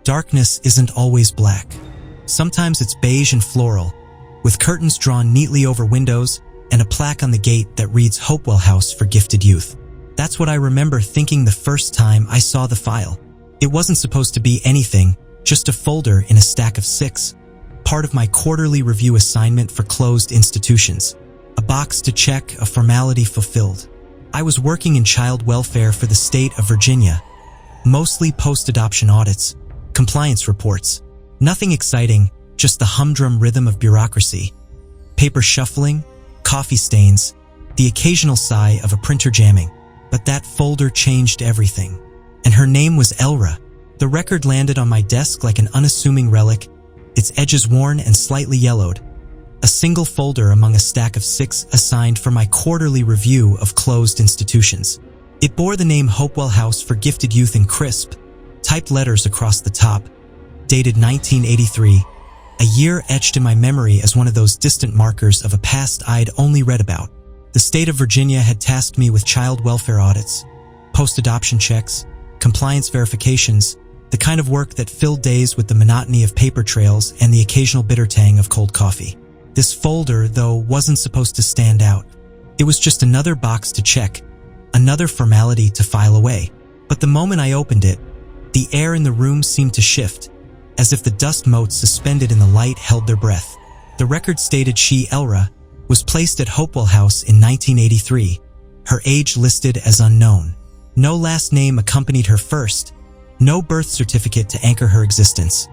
Darkness isn't always black. Sometimes it's beige and floral, with curtains drawn neatly over windows and a plaque on the gate that reads Hopewell House for Gifted Youth. That's what I remember thinking the first time I saw the file. It wasn't supposed to be anything, just a folder in a stack of 6, part of my quarterly review assignment for closed institutions. A box to check, a formality fulfilled. I was working in child welfare for the state of Virginia, mostly post-adoption audits, compliance reports. Nothing exciting, just the humdrum rhythm of bureaucracy. Paper shuffling, coffee stains, the occasional sigh of a printer jamming. But that folder changed everything. And her name was Elra. The record landed on my desk like an unassuming relic, its edges worn and slightly yellowed. A single folder among a stack of 6 assigned for my quarterly review of closed institutions. It bore the name Hopewell House for Gifted Youth in crisp, typed letters across the top, dated 1983, a year etched in my memory as one of those distant markers of a past I'd only read about. The state of Virginia had tasked me with child welfare audits, post-adoption checks, compliance verifications, the kind of work that filled days with the monotony of paper trails and the occasional bitter tang of cold coffee. This folder, though, wasn't supposed to stand out. It was just another box to check, another formality to file away. But the moment I opened it, the air in the room seemed to shift, as if the dust motes suspended in the light held their breath. The record stated she, Elra, was placed at Hopewell House in 1983, her age listed as unknown. No last name accompanied her first, no birth certificate to anchor her existence,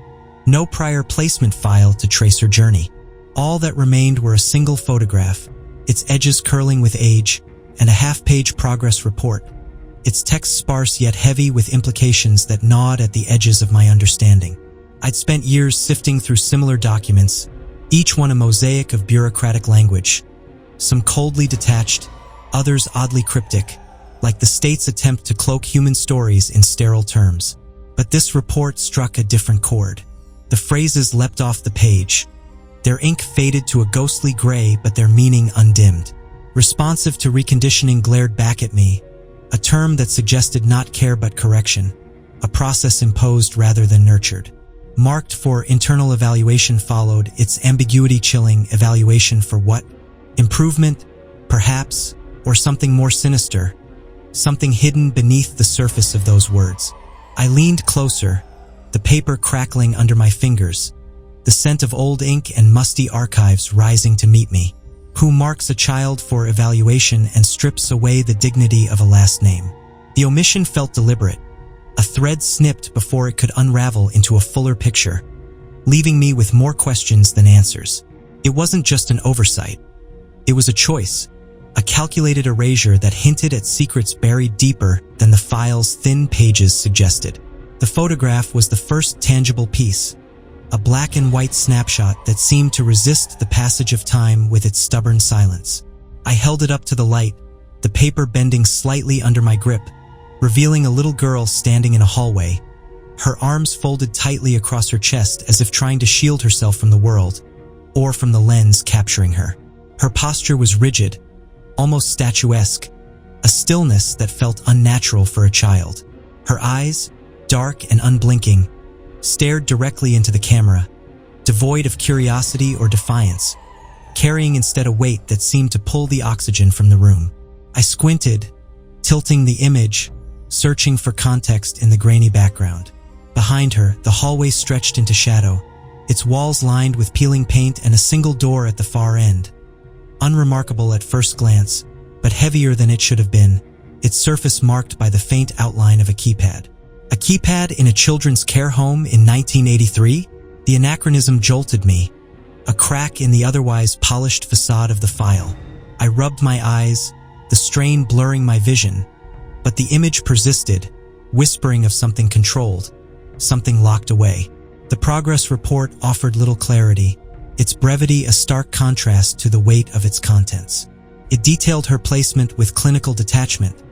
no prior placement file to trace her journey. All that remained were a single photograph, its edges curling with age, and a half-page progress report, its text sparse yet heavy with implications that gnawed at the edges of my understanding. I'd spent years sifting through similar documents, each one a mosaic of bureaucratic language, some coldly detached, others oddly cryptic, like the state's attempt to cloak human stories in sterile terms. But this report struck a different chord. The phrases leapt off the page, their ink faded to a ghostly gray but their meaning undimmed. Responsive to reconditioning glared back at me, a term that suggested not care but correction, a process imposed rather than nurtured. Marked for internal evaluation followed its ambiguity-chilling evaluation for what? Improvement, perhaps, or something more sinister, something hidden beneath the surface of those words. I leaned closer, the paper crackling under my fingers, the scent of old ink and musty archives rising to meet me. Who marks a child for evaluation and strips away the dignity of a last name? The omission felt deliberate, a thread snipped before it could unravel into a fuller picture, leaving me with more questions than answers. It wasn't just an oversight. It was a choice, a calculated erasure that hinted at secrets buried deeper than the file's thin pages suggested. The photograph was the first tangible piece, a black and white snapshot that seemed to resist the passage of time with its stubborn silence. I held it up to the light, the paper bending slightly under my grip, revealing a little girl standing in a hallway, her arms folded tightly across her chest as if trying to shield herself from the world, or from the lens capturing her. Her posture was rigid, almost statuesque, a stillness that felt unnatural for a child. Her eyes, dark and unblinking, stared directly into the camera, devoid of curiosity or defiance, carrying instead a weight that seemed to pull the oxygen from the room. I squinted, tilting the image, searching for context in the grainy background. Behind her, the hallway stretched into shadow, its walls lined with peeling paint and a single door at the far end. Unremarkable at first glance, but heavier than it should have been, its surface marked by the faint outline of a keypad. A keypad in a children's care home in 1983? The anachronism jolted me, a crack in the otherwise polished facade of the file. I rubbed my eyes, the strain blurring my vision, but the image persisted, whispering of something controlled, something locked away. The progress report offered little clarity, its brevity a stark contrast to the weight of its contents. It detailed her placement with clinical detachment.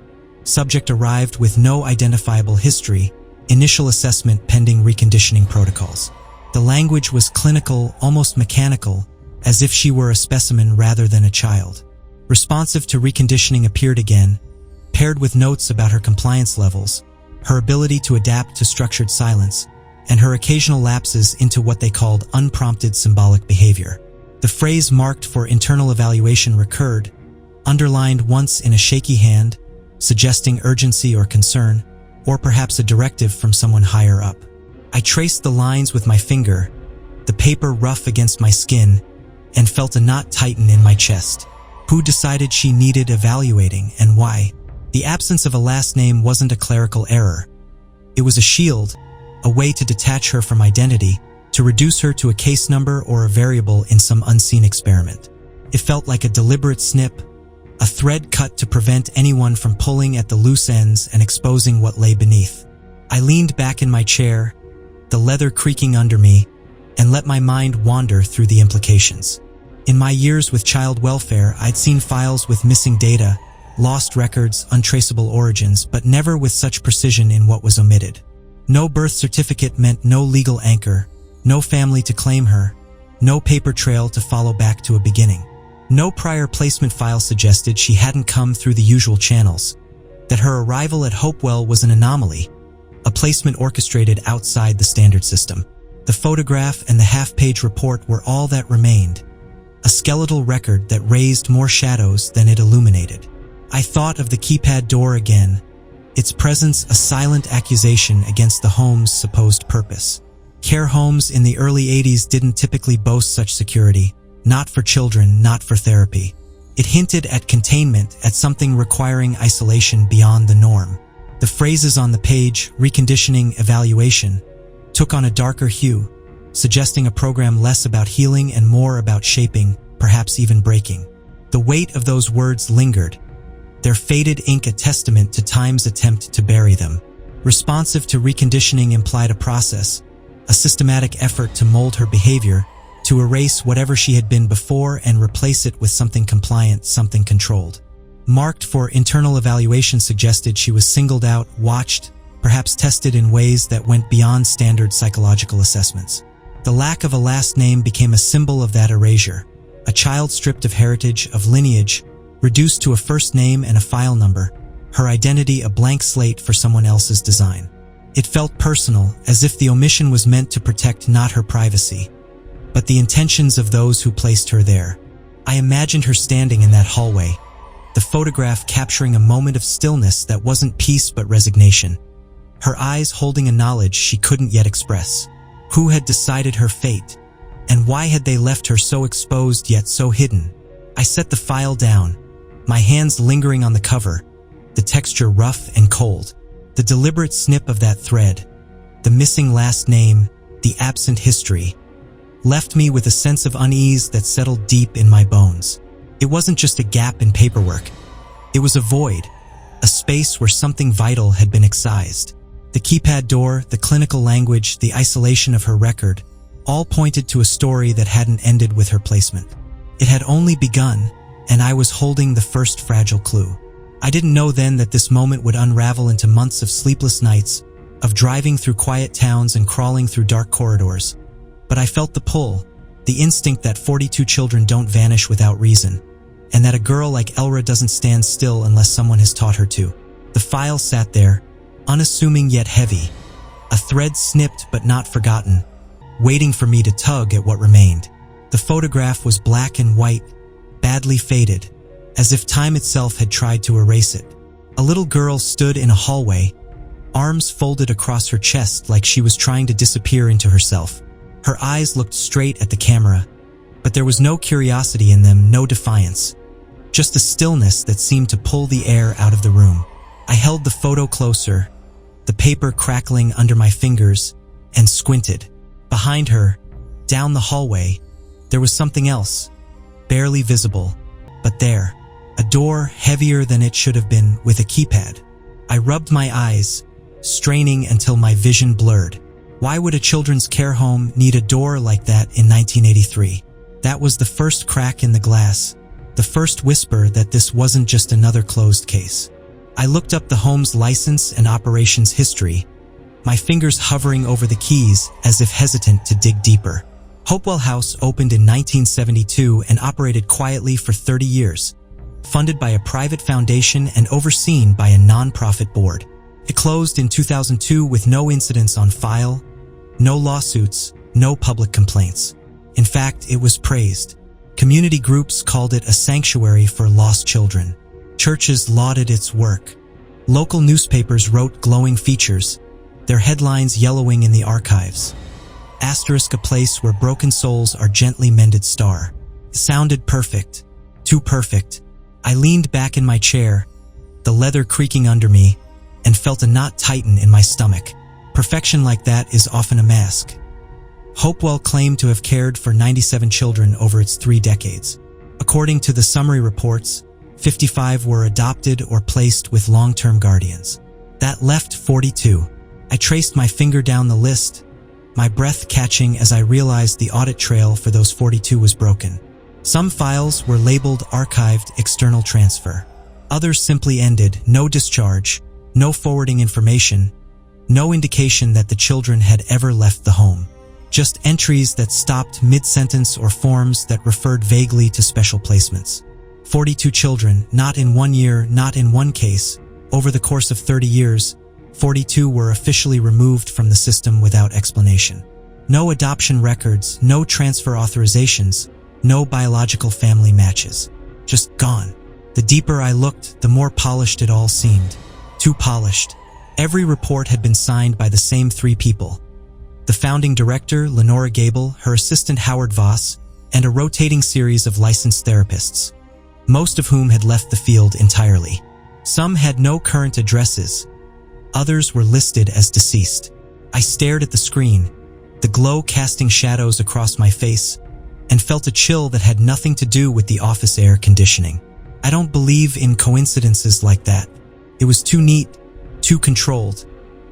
Subject arrived with no identifiable history, initial assessment pending reconditioning protocols. The language was clinical, almost mechanical, as if she were a specimen rather than a child. Responsive to reconditioning appeared again, paired with notes about her compliance levels, her ability to adapt to structured silence, and her occasional lapses into what they called unprompted symbolic behavior. The phrase marked for internal evaluation recurred, underlined once in a shaky hand, suggesting urgency or concern, or perhaps a directive from someone higher up. I traced the lines with my finger, the paper rough against my skin, and felt a knot tighten in my chest. Who decided she needed evaluating, and why? The absence of a last name wasn't a clerical error. It was a shield, a way to detach her from identity, to reduce her to a case number or a variable in some unseen experiment. It felt like a deliberate snip, a thread cut to prevent anyone from pulling at the loose ends and exposing what lay beneath. I leaned back in my chair, the leather creaking under me, and let my mind wander through the implications. In my years with child welfare, I'd seen files with missing data, lost records, untraceable origins, but never with such precision in what was omitted. No birth certificate meant no legal anchor, no family to claim her, no paper trail to follow back to a beginning. No prior placement file suggested she hadn't come through the usual channels, that her arrival at Hopewell was an anomaly, a placement orchestrated outside the standard system. The photograph and the half-page report were all that remained, a skeletal record that raised more shadows than it illuminated. I thought of the keypad door again, its presence a silent accusation against the home's supposed purpose. Care homes in the early 80s didn't typically boast such security, not for children, not for therapy. It hinted at containment, at something requiring isolation beyond the norm. The phrases on the page, reconditioning, evaluation, took on a darker hue, suggesting a program less about healing and more about shaping, perhaps even breaking. The weight of those words lingered, their faded ink a testament to time's attempt to bury them. Responsive to reconditioning implied a process, a systematic effort to mold her behavior, to erase whatever she had been before and replace it with something compliant, something controlled. Marked for internal evaluation suggested she was singled out, watched, perhaps tested in ways that went beyond standard psychological assessments. The lack of a last name became a symbol of that erasure, a child stripped of heritage, of lineage, reduced to a first name and a file number, her identity a blank slate for someone else's design. It felt personal, as if the omission was meant to protect not her privacy, but the intentions of those who placed her there. I imagined her standing in that hallway, the photograph capturing a moment of stillness that wasn't peace but resignation, her eyes holding a knowledge she couldn't yet express. Who had decided her fate, and why had they left her so exposed yet so hidden? I set the file down, my hands lingering on the cover, the texture rough and cold. The deliberate snip of that thread, the missing last name, the absent history, left me with a sense of unease that settled deep in my bones. It wasn't just a gap in paperwork. It was a void, a space where something vital had been excised. The keypad door, the clinical language, the isolation of her record, all pointed to a story that hadn't ended with her placement. It had only begun, and I was holding the first fragile clue. I didn't know then that this moment would unravel into months of sleepless nights, of driving through quiet towns and crawling through dark corridors. But I felt the pull, the instinct that 42 children don't vanish without reason, and that a girl like Elra doesn't stand still unless someone has taught her to. The file sat there, unassuming yet heavy, a thread snipped but not forgotten, waiting for me to tug at what remained. The photograph was black and white, badly faded, as if time itself had tried to erase it. A little girl stood in a hallway, arms folded across her chest like she was trying to disappear into herself. Her eyes looked straight at the camera, but there was no curiosity in them, no defiance, just a stillness that seemed to pull the air out of the room. I held the photo closer, the paper crackling under my fingers, and squinted. Behind her, down the hallway, there was something else, barely visible, but there. A door heavier than it should have been, with a keypad. I rubbed my eyes, straining until my vision blurred. Why would a children's care home need a door like that in 1983? That was the first crack in the glass, the first whisper that this wasn't just another closed case. I looked up the home's license and operations history, my fingers hovering over the keys as if hesitant to dig deeper. Hopewell House opened in 1972 and operated quietly for 30 years, funded by a private foundation and overseen by a non-profit board. It closed in 2002 with no incidents on file, No lawsuits, no public complaints. In fact, it was praised. Community groups called it a sanctuary for lost children. Churches lauded its work. Local newspapers wrote glowing features, their headlines yellowing in the archives. Asterisk, a place where broken souls are gently mended star. It sounded perfect. Too perfect. I leaned back in my chair, the leather creaking under me, and felt a knot tighten in my stomach. Perfection like that is often a mask. Hopewell claimed to have cared for 97 children over its 3 decades. According to the summary reports, 55 were adopted or placed with long-term guardians. That left 42. I traced my finger down the list, my breath catching as I realized the audit trail for those 42 was broken. Some files were labeled archived external transfer. Others simply ended, no discharge, no forwarding information, no indication that the children had ever left the home. Just entries that stopped mid-sentence or forms that referred vaguely to special placements. 42 children, not in 1 year, not in one case. Over the course of 30 years, 42 were officially removed from the system without explanation. No adoption records, no transfer authorizations, no biological family matches. Just gone. The deeper I looked, the more polished it all seemed. Too polished. Every report had been signed by the same 3 people. The founding director, Lenora Gable, her assistant Howard Voss, and a rotating series of licensed therapists, most of whom had left the field entirely. Some had no current addresses. Others were listed as deceased. I stared at the screen, the glow casting shadows across my face, and felt a chill that had nothing to do with the office air conditioning. I don't believe in coincidences like that. It was too neat, too controlled,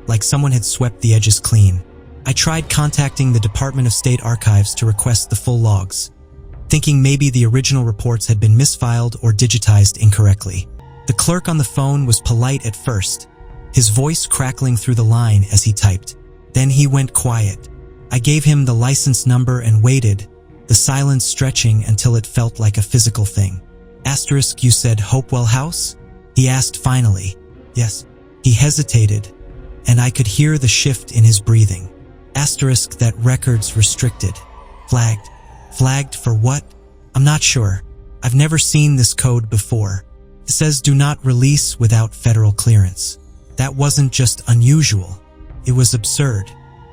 like someone had swept the edges clean. I tried contacting the Department of State Archives to request the full logs, thinking maybe the original reports had been misfiled or digitized incorrectly. The clerk on the phone was polite at first, his voice crackling through the line as he typed. Then he went quiet. I gave him the license number and waited, the silence stretching until it felt like a physical thing. Asterisk, you said Hopewell House? He asked finally. Yes. He hesitated, and I could hear the shift in his breathing. Asterisk, that records restricted. Flagged. Flagged for what? I'm not sure. I've never seen this code before. It says do not release without federal clearance. That wasn't just unusual. It was absurd.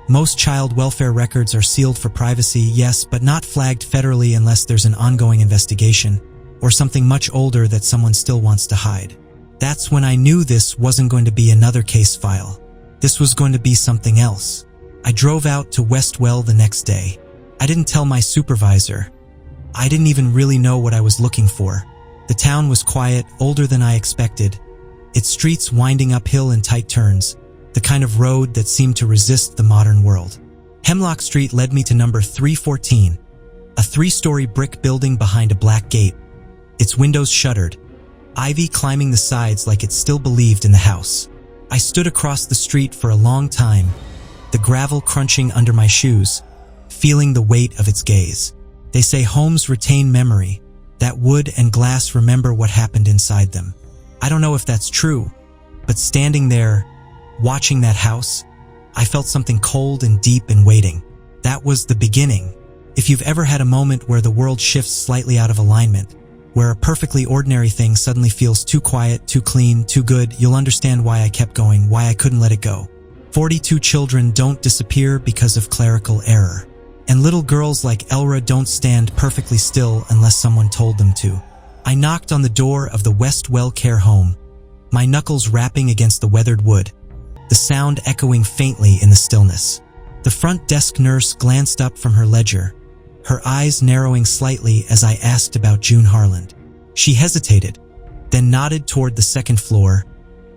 Most child welfare records are sealed for privacy, yes, but not flagged federally unless there's an ongoing investigation or something much older that someone still wants to hide. That's when I knew this wasn't going to be another case file. This was going to be something else. I drove out to Westwell the next day. I didn't tell my supervisor. I didn't even really know what I was looking for. The town was quiet, older than I expected, its streets winding uphill in tight turns, the kind of road that seemed to resist the modern world. Hemlock Street led me to number 314, a 3-story brick building behind a black gate, its windows shuttered, ivy climbing the sides like it still believed in the house. I stood across the street for a long time, the gravel crunching under my shoes, feeling the weight of its gaze. They say homes retain memory, that wood and glass remember what happened inside them. I don't know if that's true, but standing there, watching that house, I felt something cold and deep and waiting. That was the beginning. If you've ever had a moment where the world shifts slightly out of alignment, where a perfectly ordinary thing suddenly feels too quiet, too clean, too good, you'll understand why I kept going, why I couldn't let it go. 42 children don't disappear because of clerical error. And little girls like Elra don't stand perfectly still unless someone told them to. I knocked on the door of the Westwell Care Home, my knuckles rapping against the weathered wood, the sound echoing faintly in the stillness. The front desk nurse glanced up from her ledger, her eyes narrowing slightly as I asked about June Harland. She hesitated, then nodded toward the second floor,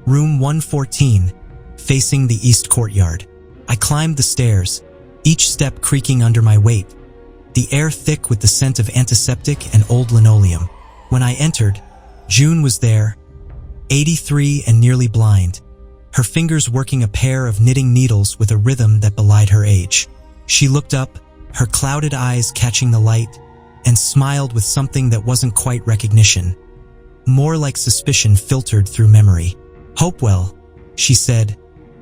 room 114, facing the east courtyard. I climbed the stairs, each step creaking under my weight, the air thick with the scent of antiseptic and old linoleum. When I entered, June was there, 83 and nearly blind, her fingers working a pair of knitting needles with a rhythm that belied her age. She looked up, her clouded eyes catching the light, and smiled with something that wasn't quite recognition, more like suspicion filtered through memory. "Hopewell," she said,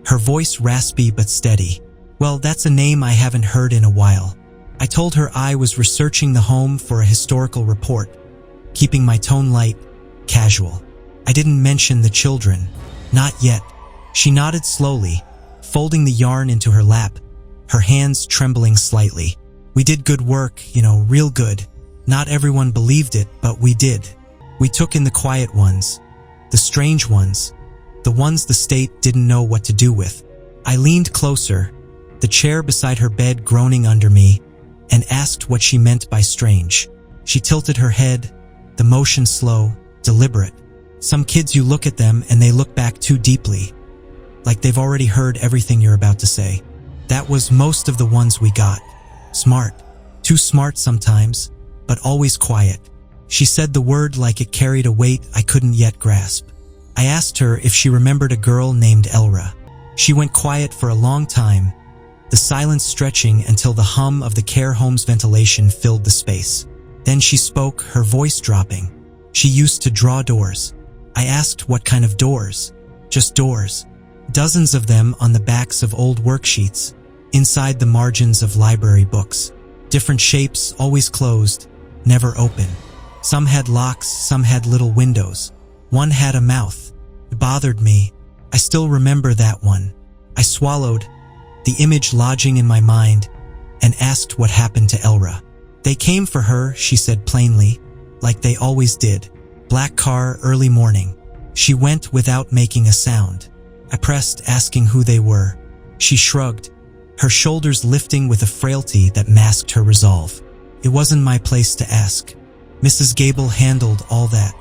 her voice raspy but steady. Well, that's a name I haven't heard in a while. I told her I was researching the home for a historical report, keeping my tone light, casual. I didn't mention the children. Not yet. She nodded slowly, folding the yarn into her lap, her hands trembling slightly. We did good work, real good. Not everyone believed it, but we did. We took in the quiet ones, the strange ones, the ones the state didn't know what to do with. I leaned closer, the chair beside her bed groaning under me, and asked what she meant by strange. She tilted her head, the motion slow, deliberate. Some kids, you look at them and they look back too deeply, like they've already heard everything you're about to say. That was most of the ones we got. Smart. Too smart sometimes, but always quiet. She said the word like it carried a weight I couldn't yet grasp. I asked her if she remembered a girl named Elra. She went quiet for a long time, the silence stretching until the hum of the care home's ventilation filled the space. Then she spoke, her voice dropping. She used to draw doors. I asked what kind of doors. Just doors. Dozens of them on the backs of old worksheets, inside the margins of library books. Different shapes, always closed, never open. Some had locks, some had little windows. One had a mouth. It bothered me. I still remember that one. I swallowed, the image lodging in my mind, and asked what happened to Elra. They came for her, she said plainly, like they always did. Black car, early morning. She went without making a sound. I pressed, asking who they were. She shrugged, her shoulders lifting with a frailty that masked her resolve. It wasn't my place to ask. Mrs. Gable handled all that.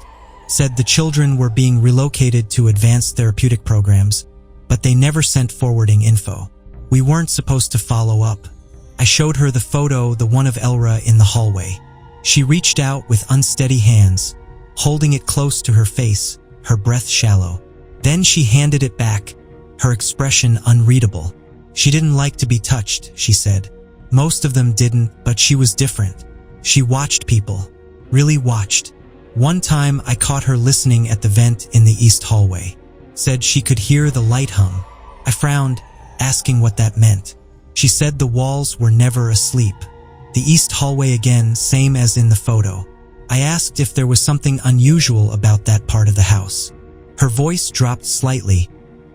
Said the children were being relocated to advanced therapeutic programs, but they never sent forwarding info. We weren't supposed to follow up. I showed her the photo, the one of Elra in the hallway. She reached out with unsteady hands, holding it close to her face, her breath shallow. Then she handed it back, her expression unreadable. She didn't like to be touched, she said. Most of them didn't, but she was different. She watched people. Really watched. One time I caught her listening at the vent in the east hallway. Said she could hear the light hum. I frowned, asking what that meant. She said the walls were never asleep. The east hallway again, same as in the photo. I asked if there was something unusual about that part of the house. Her voice dropped slightly,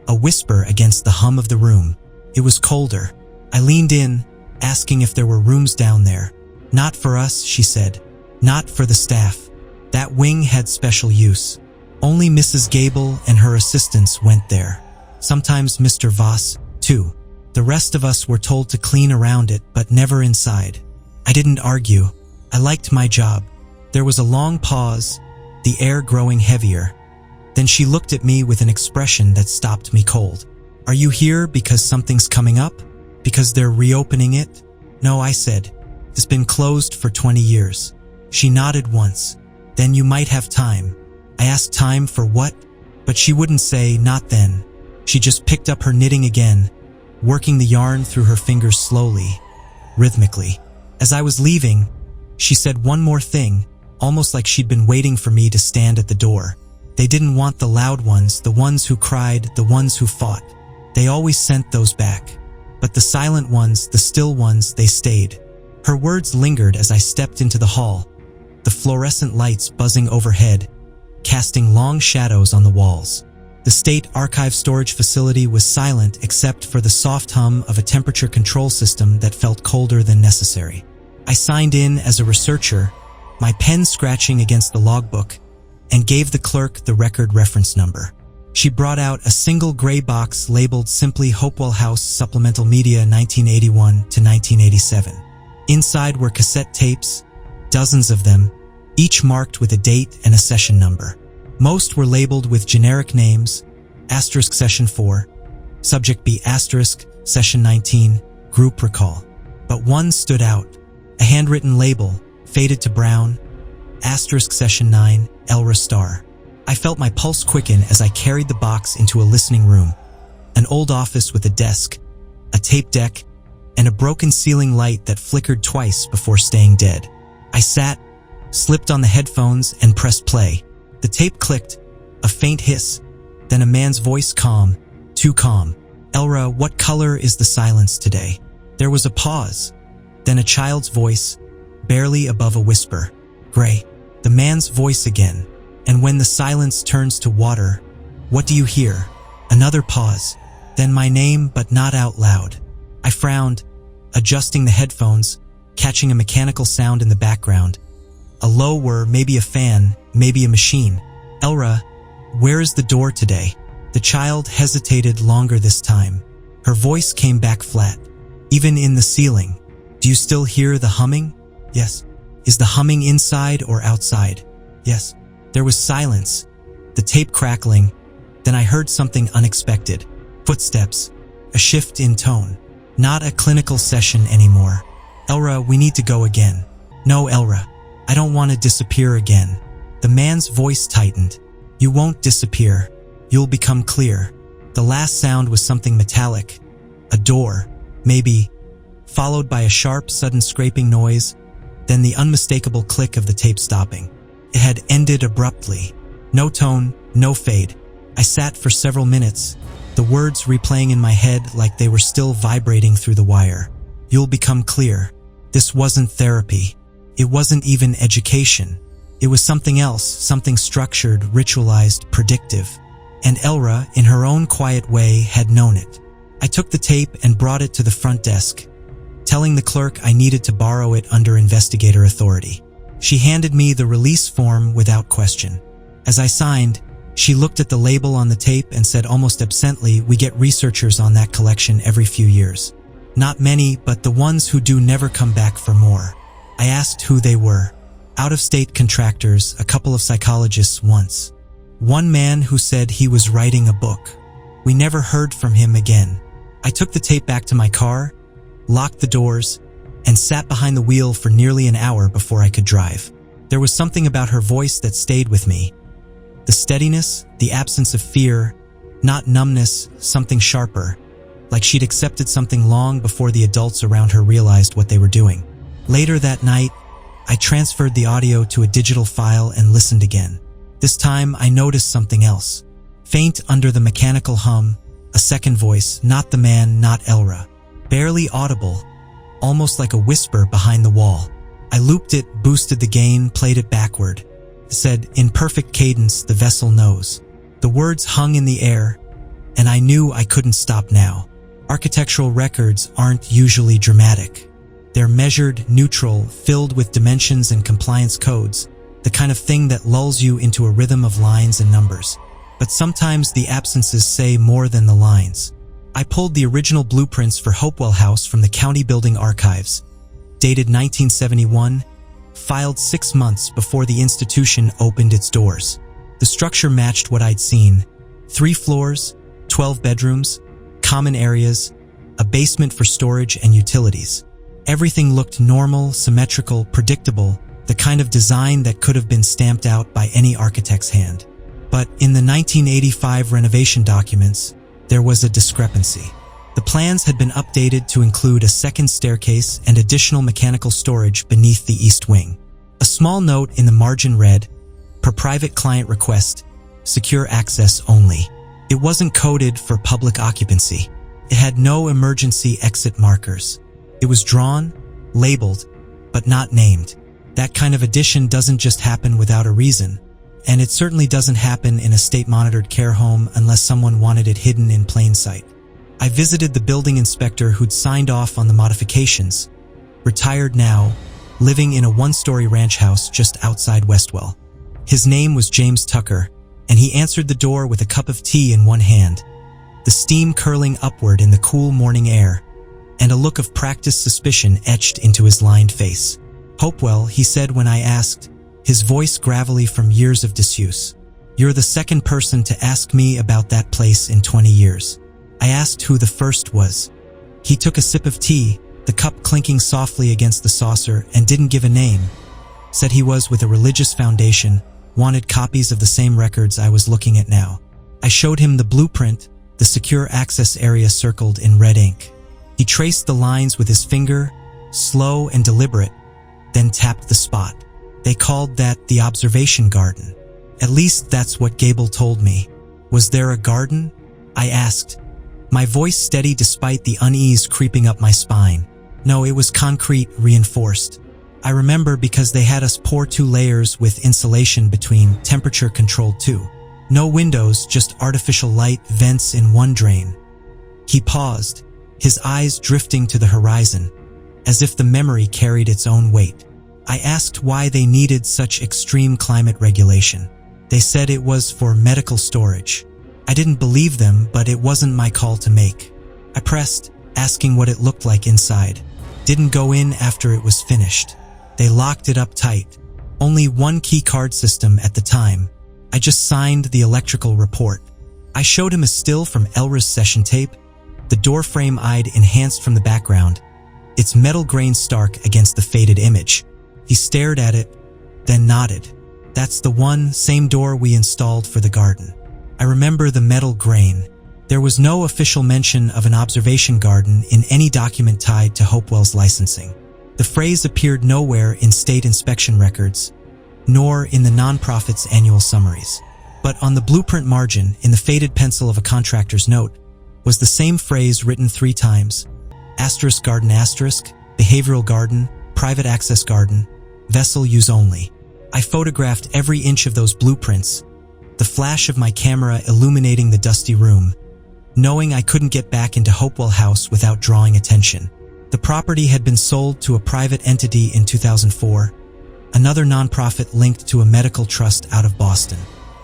a whisper against the hum of the room. It was colder. I leaned in, asking if there were rooms down there. Not for us, she said. Not for the staff. That wing had special use. Only Mrs. Gable and her assistants went there. Sometimes Mr. Voss, too. The rest of us were told to clean around it, but never inside. I didn't argue. I liked my job. There was a long pause, the air growing heavier. Then she looked at me with an expression that stopped me cold. Are you here because something's coming up? Because they're reopening it? No, I said. It's been closed for 20 years. She nodded once. Then you might have time. I asked time for what? But she wouldn't say, not then. She just picked up her knitting again, working the yarn through her fingers slowly, rhythmically. As I was leaving, she said one more thing, almost like she'd been waiting for me to stand at the door. They didn't want the loud ones, the ones who cried, the ones who fought. They always sent those back. But the silent ones, the still ones, they stayed. Her words lingered as I stepped into the hall, the fluorescent lights buzzing overhead, casting long shadows on the walls. The State Archive storage facility was silent except for the soft hum of a temperature control system that felt colder than necessary. I signed in as a researcher, my pen scratching against the logbook, and gave the clerk the record reference number. She brought out a single gray box labeled simply Hopewell House Supplemental Media 1981 to 1987. Inside were cassette tapes, dozens of them, each marked with a date and a session number. Most were labeled with generic names, asterisk session 4, subject B asterisk, session 19, group recall. But one stood out, a handwritten label, faded to brown, asterisk session 9, Elra Star. I felt my pulse quicken as I carried the box into a listening room, an old office with a desk, a tape deck, and a broken ceiling light that flickered twice before staying dead. I sat, slipped on the headphones, and pressed play. The tape clicked, a faint hiss, then a man's voice calm, too calm. Elra, what color is the silence today? There was a pause, then a child's voice, barely above a whisper. Gray. The man's voice again. And when the silence turns to water, what do you hear? Another pause, then my name, but not out loud. I frowned, adjusting the headphones, catching a mechanical sound in the background. A low whir, maybe a fan, maybe a machine. Elra, where is the door today? The child hesitated longer this time. Her voice came back flat. Even in the ceiling. Do you still hear the humming? Yes. Is the humming inside or outside? Yes. There was silence, the tape crackling. Then I heard something unexpected. Footsteps. A shift in tone. Not a clinical session anymore. Elra, we need to go again. No, Elra. I don't want to disappear again. The man's voice tightened. You won't disappear. You'll become clear. The last sound was something metallic. A door, maybe, followed by a sharp, sudden scraping noise, then the unmistakable click of the tape stopping. It had ended abruptly. No tone, no fade. I sat for several minutes, the words replaying in my head like they were still vibrating through the wire. You'll become clear. This wasn't therapy. It wasn't even education. It was something else, something structured, ritualized, predictive. And Elra, in her own quiet way, had known it. I took the tape and brought it to the front desk, telling the clerk I needed to borrow it under investigator authority. She handed me the release form without question. As I signed, she looked at the label on the tape and said almost absently, we get researchers on that collection every few years. Not many, but the ones who do never come back for more. I asked who they were. Out-of-state contractors, a couple of psychologists once. One man who said he was writing a book. We never heard from him again. I took the tape back to my car, locked the doors, and sat behind the wheel for nearly an hour before I could drive. There was something about her voice that stayed with me. The steadiness, the absence of fear, not numbness, something sharper, like she'd accepted something long before the adults around her realized what they were doing. Later that night, I transferred the audio to a digital file and listened again. This time, I noticed something else. Faint under the mechanical hum, a second voice, not the man, not Elra. Barely audible, almost like a whisper behind the wall. I looped it, boosted the gain, played it backward. It said, in perfect cadence, the vessel knows. The words hung in the air, and I knew I couldn't stop now. Architectural records aren't usually dramatic. They're measured, neutral, filled with dimensions and compliance codes, the kind of thing that lulls you into a rhythm of lines and numbers. But sometimes the absences say more than the lines. I pulled the original blueprints for Hopewell House from the county building archives, dated 1971, filed 6 months before the institution opened its doors. The structure matched what I'd seen. 3 floors, 12 bedrooms, common areas, a basement for storage and utilities. Everything looked normal, symmetrical, predictable, the kind of design that could have been stamped out by any architect's hand. But in the 1985 renovation documents, there was a discrepancy. The plans had been updated to include a second staircase and additional mechanical storage beneath the east wing. A small note in the margin read, per private client request, secure access only. It wasn't coded for public occupancy. It had no emergency exit markers. It was drawn, labeled, but not named. That kind of addition doesn't just happen without a reason. And it certainly doesn't happen in a state-monitored care home unless someone wanted it hidden in plain sight. I visited the building inspector who'd signed off on the modifications, retired now, living in a 1-story ranch house just outside Westwell. His name was James Tucker, and he answered the door with a cup of tea in one hand, the steam curling upward in the cool morning air, and a look of practiced suspicion etched into his lined face. Hopewell, he said when I asked, his voice gravelly from years of disuse. You're the second person to ask me about that place in 20 years. I asked who the first was. He took a sip of tea, the cup clinking softly against the saucer, and didn't give a name. Said he was with a religious foundation, wanted copies of the same records I was looking at now. I showed him the blueprint, the secure access area circled in red ink. He traced the lines with his finger, slow and deliberate, then tapped the spot. They called that the observation garden. At least that's what Gable told me. Was there a garden? I asked, My voice steady despite the unease creeping up my spine. No, it was concrete, reinforced. I remember because they had us pour 2 layers with insulation between, temperature-controlled too. No windows, just artificial light vents in one drain. He paused, his eyes drifting to the horizon, as if the memory carried its own weight. I asked why they needed such extreme climate regulation. They said it was for medical storage. I didn't believe them, but it wasn't my call to make. I pressed, asking what it looked like inside. Didn't go in after it was finished. They locked it up tight. Only 1 key card system at the time. I just signed the electrical report. I showed him a still from Elra's session tape, the door frame eyed enhanced from the background, its metal grain stark against the faded image. He stared at it, then nodded. That's the one, same door we installed for the garden. I remember the metal grain. There was no official mention of an observation garden in any document tied to Hopewell's licensing. The phrase appeared nowhere in state inspection records, nor in the nonprofit's annual summaries. But on the blueprint margin, in the faded pencil of a contractor's note, was the same phrase written 3 times. Asterisk garden asterisk, behavioral garden, private access garden, vessel use only. I photographed every inch of those blueprints, the flash of my camera illuminating the dusty room, knowing I couldn't get back into Hopewell House without drawing attention. The property had been sold to a private entity in 2004, another nonprofit linked to a medical trust out of Boston.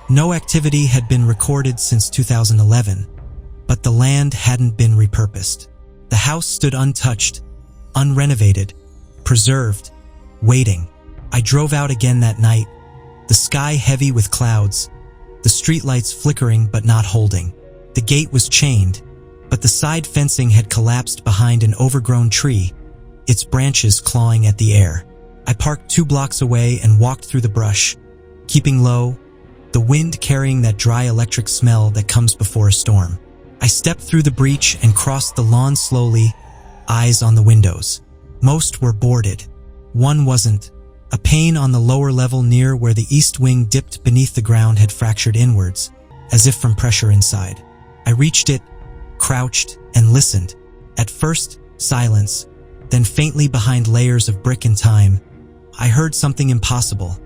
No activity had been recorded since 2011, but the land hadn't been repurposed. The house stood untouched, unrenovated, preserved, waiting. I drove out again that night, the sky heavy with clouds, the streetlights flickering but not holding. The gate was chained, but the side fencing had collapsed behind an overgrown tree, its branches clawing at the air. I parked 2 blocks away and walked through the brush, keeping low, the wind carrying that dry electric smell that comes before a storm. I stepped through the breach and crossed the lawn slowly, eyes on the windows. Most were boarded. One wasn't. A pane on the lower level near where the east wing dipped beneath the ground had fractured inwards, as if from pressure inside. I reached it, crouched, and listened. At first, silence, then faintly behind layers of brick and time, I heard something impossible.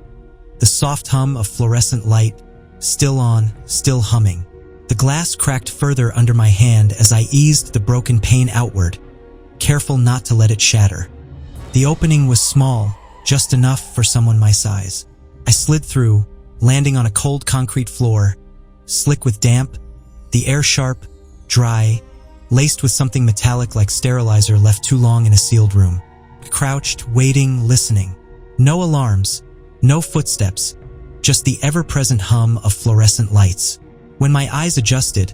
The soft hum of fluorescent light, still on, still humming. The glass cracked further under my hand as I eased the broken pane outward, careful not to let it shatter. The opening was small, just enough for someone my size. I slid through, landing on a cold concrete floor, slick with damp, the air sharp, dry, laced with something metallic like sterilizer left too long in a sealed room. I crouched, waiting, listening. No alarms, no footsteps, just the ever-present hum of fluorescent lights. When my eyes adjusted,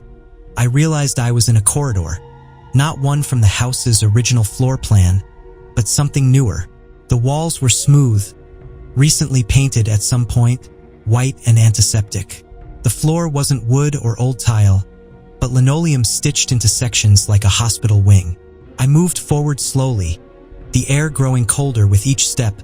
I realized I was in a corridor, not one from the house's original floor plan, but something newer. The walls were smooth, recently painted at some point, white and antiseptic. The floor wasn't wood or old tile, but linoleum stitched into sections like a hospital wing. I moved forward slowly, the air growing colder with each step,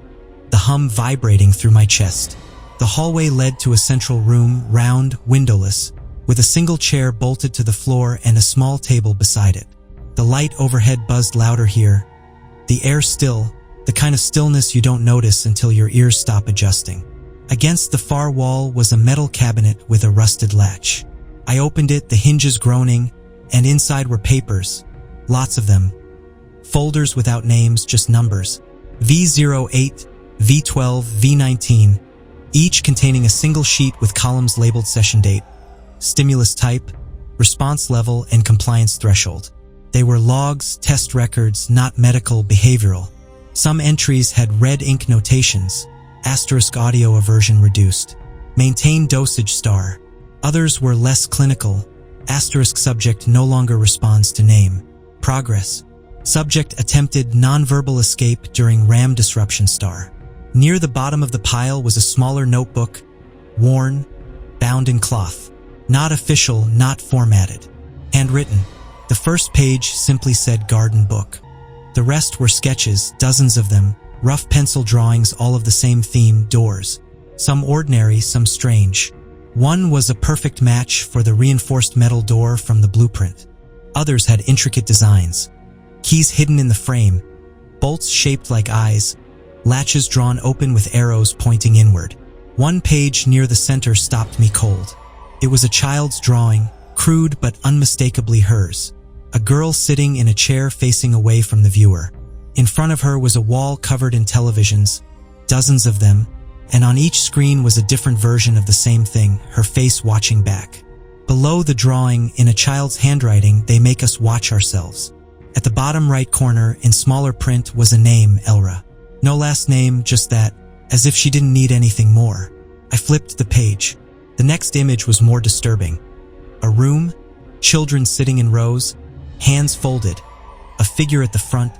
the hum vibrating through my chest. The hallway led to a central room, round, windowless, with a single chair bolted to the floor and a small table beside it. The light overhead buzzed louder here, the air still, the kind of stillness you don't notice until your ears stop adjusting. Against the far wall was a metal cabinet with a rusted latch. I opened it, the hinges groaning, and inside were papers, lots of them. Folders without names, just numbers. V08, V12, V19, each containing a single sheet with columns labeled session date, stimulus type, response level, and compliance threshold. They were logs, test records, not medical, behavioral. Some entries had red ink notations, asterisk audio aversion reduced, maintain dosage star. Others were less clinical, asterisk subject no longer responds to name. Progress. Subject attempted nonverbal escape during RAM disruption star. Near the bottom of the pile was a smaller notebook, worn, bound in cloth. Not official, not formatted. Handwritten. The first page simply said garden book. The rest were sketches, dozens of them, rough pencil drawings, all of the same theme, doors. Some ordinary, some strange. One was a perfect match for the reinforced metal door from the blueprint. Others had intricate designs. Keys hidden in the frame, bolts shaped like eyes, latches drawn open with arrows pointing inward. One page near the center stopped me cold. It was a child's drawing, crude but unmistakably hers. A girl sitting in a chair facing away from the viewer. In front of her was a wall covered in televisions, dozens of them, and on each screen was a different version of the same thing, her face watching back. Below the drawing, in a child's handwriting, they make us watch ourselves. At the bottom right corner, in smaller print, was a name, Elra. No last name, just that, as if she didn't need anything more. I flipped the page. The next image was more disturbing. A room, children sitting in rows, hands folded, a figure at the front,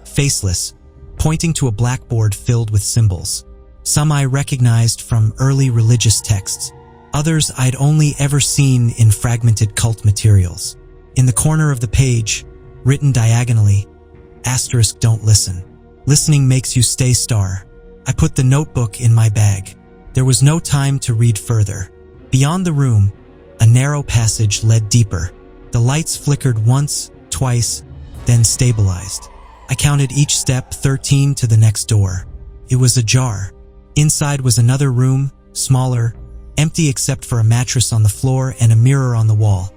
faceless, pointing to a blackboard filled with symbols. Some I recognized from early religious texts. Others I'd only ever seen in fragmented cult materials. In the corner of the page, written diagonally, * don't listen. Listening makes you stay star. I put the notebook in my bag. There was no time to read further. Beyond the room, a narrow passage led deeper. The lights flickered once, twice, then stabilized. I counted each step, 13 to the next door. It was ajar. Inside was another room, smaller, empty except for a mattress on the floor and a mirror on the wall.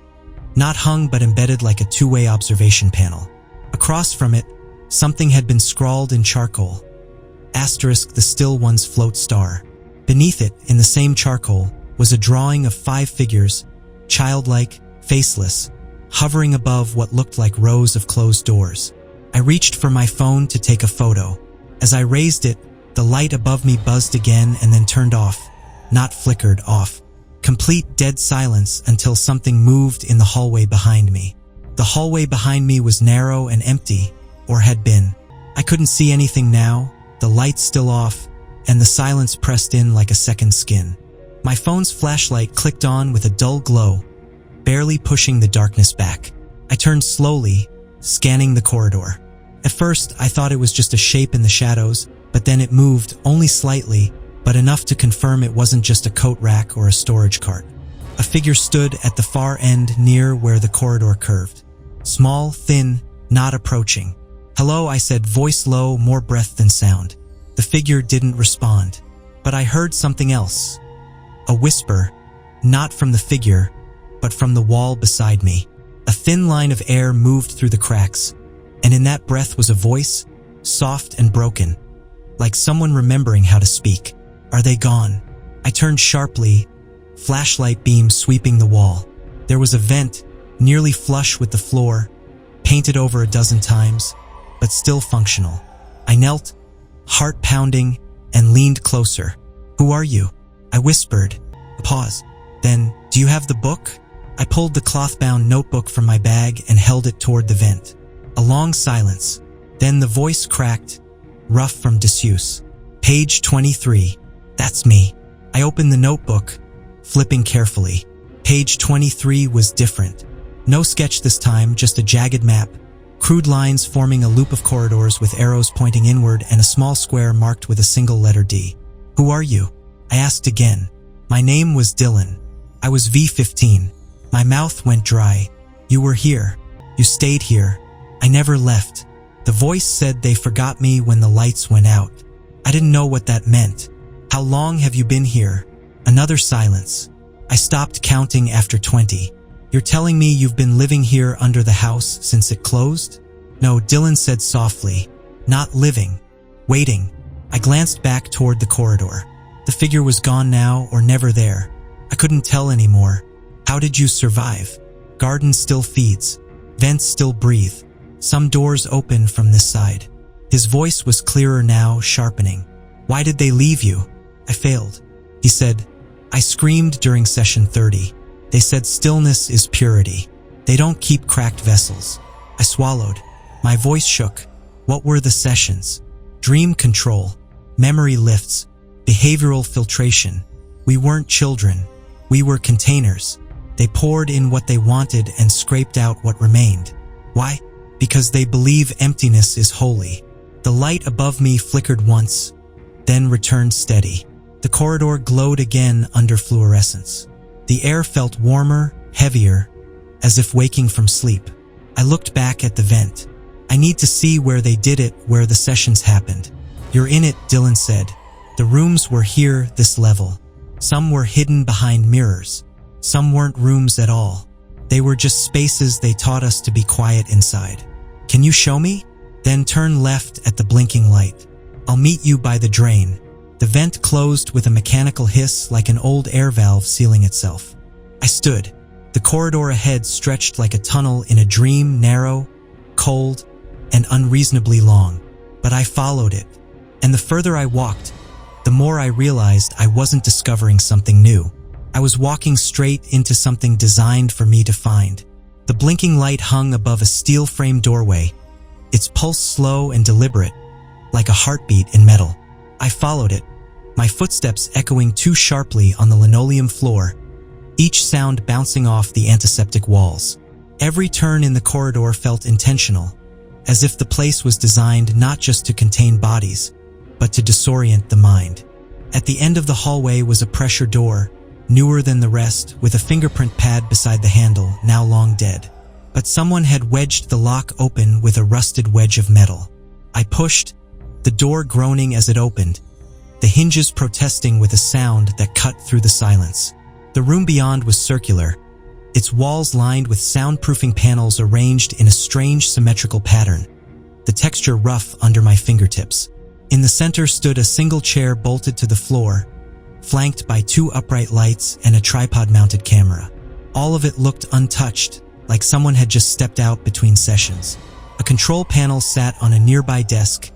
Not hung but embedded like a two-way observation panel. Across from it, something had been scrawled in charcoal. * the still ones float star. Beneath it, in the same charcoal, was a drawing of 5 figures, childlike, faceless, hovering above what looked like rows of closed doors. I reached for my phone to take a photo. As I raised it, the light above me buzzed again and then turned off, not flickered, off. Complete dead silence until something moved in the hallway behind me. The hallway behind me was narrow and empty, or had been. I couldn't see anything now, the lights still off, and the silence pressed in like a second skin. My phone's flashlight clicked on with a dull glow, barely pushing the darkness back. I turned slowly, scanning the corridor. At first, I thought it was just a shape in the shadows, but then it moved, only slightly, but enough to confirm it wasn't just a coat rack or a storage cart. A figure stood at the far end near where the corridor curved. Small, thin, not approaching. "Hello," I said, voice low, more breath than sound. The figure didn't respond, but I heard something else. A whisper, not from the figure, but from the wall beside me. A thin line of air moved through the cracks, and in that breath was a voice, soft and broken, like someone remembering how to speak. "Are they gone?" I turned sharply, flashlight beam sweeping the wall. There was a vent, nearly flush with the floor, painted over a dozen times, but still functional. I knelt, heart pounding, and leaned closer. "Who are you?" I whispered. A pause. Then, "Do you have the book?" I pulled the cloth-bound notebook from my bag and held it toward the vent. A long silence. Then the voice cracked, rough from disuse. "Page 23. That's me." I opened the notebook, flipping carefully. Page 23 was different. No sketch this time, just a jagged map, crude lines forming a loop of corridors with arrows pointing inward and a small square marked with a single letter D. "Who are you?" I asked again. My name was Dylan. I was V15. My mouth went dry. "You were here. You stayed here. I never left." The voice said they forgot me when the lights went out. I didn't know what that meant. "How long have you been here?" Another silence. I stopped counting after 20. "You're telling me you've been living here under the house since it closed?" "No," Dylan said softly. "Not living. Waiting." I glanced back toward the corridor. The figure was gone now or never there. I couldn't tell anymore. "How did you survive?" "Garden still feeds. Vents still breathe. Some doors open from this side." His voice was clearer now, sharpening. "Why did they leave you?" I failed. He said, "I screamed during session 30. They said stillness is purity. They don't keep cracked vessels." I swallowed. My voice shook. "What were the sessions?" "Dream control, memory lifts, behavioral filtration. We weren't children. We were containers. They poured in what they wanted and scraped out what remained. Why? Because they believe emptiness is holy." The light above me flickered once, then returned steady. The corridor glowed again under fluorescence. The air felt warmer, heavier, as if waking from sleep. I looked back at the vent. I need to see where they did it, where the sessions happened. You're in it, Dylan said. The rooms were here, this level. Some were hidden behind mirrors. Some weren't rooms at all. They were just spaces they taught us to be quiet inside. Can you show me? Then turn left at the blinking light. I'll meet you by the drain. The vent closed with a mechanical hiss like an old air valve sealing itself. I stood. The corridor ahead stretched like a tunnel in a dream, narrow, cold, and unreasonably long. But I followed it. And the further I walked, the more I realized I wasn't discovering something new. I was walking straight into something designed for me to find. The blinking light hung above a steel-framed doorway, its pulse slow and deliberate, like a heartbeat in metal. I followed it, my footsteps echoing too sharply on the linoleum floor, each sound bouncing off the antiseptic walls. Every turn in the corridor felt intentional, as if the place was designed not just to contain bodies, but to disorient the mind. At the end of the hallway was a pressure door, newer than the rest, with a fingerprint pad beside the handle, now long dead. But someone had wedged the lock open with a rusted wedge of metal. I pushed, the door groaning as it opened, the hinges protesting with a sound that cut through the silence. The room beyond was circular, its walls lined with soundproofing panels arranged in a strange symmetrical pattern, the texture rough under my fingertips. In the center stood a single chair bolted to the floor, flanked by 2 upright lights and a tripod-mounted camera. All of it looked untouched, like someone had just stepped out between sessions. A control panel sat on a nearby desk,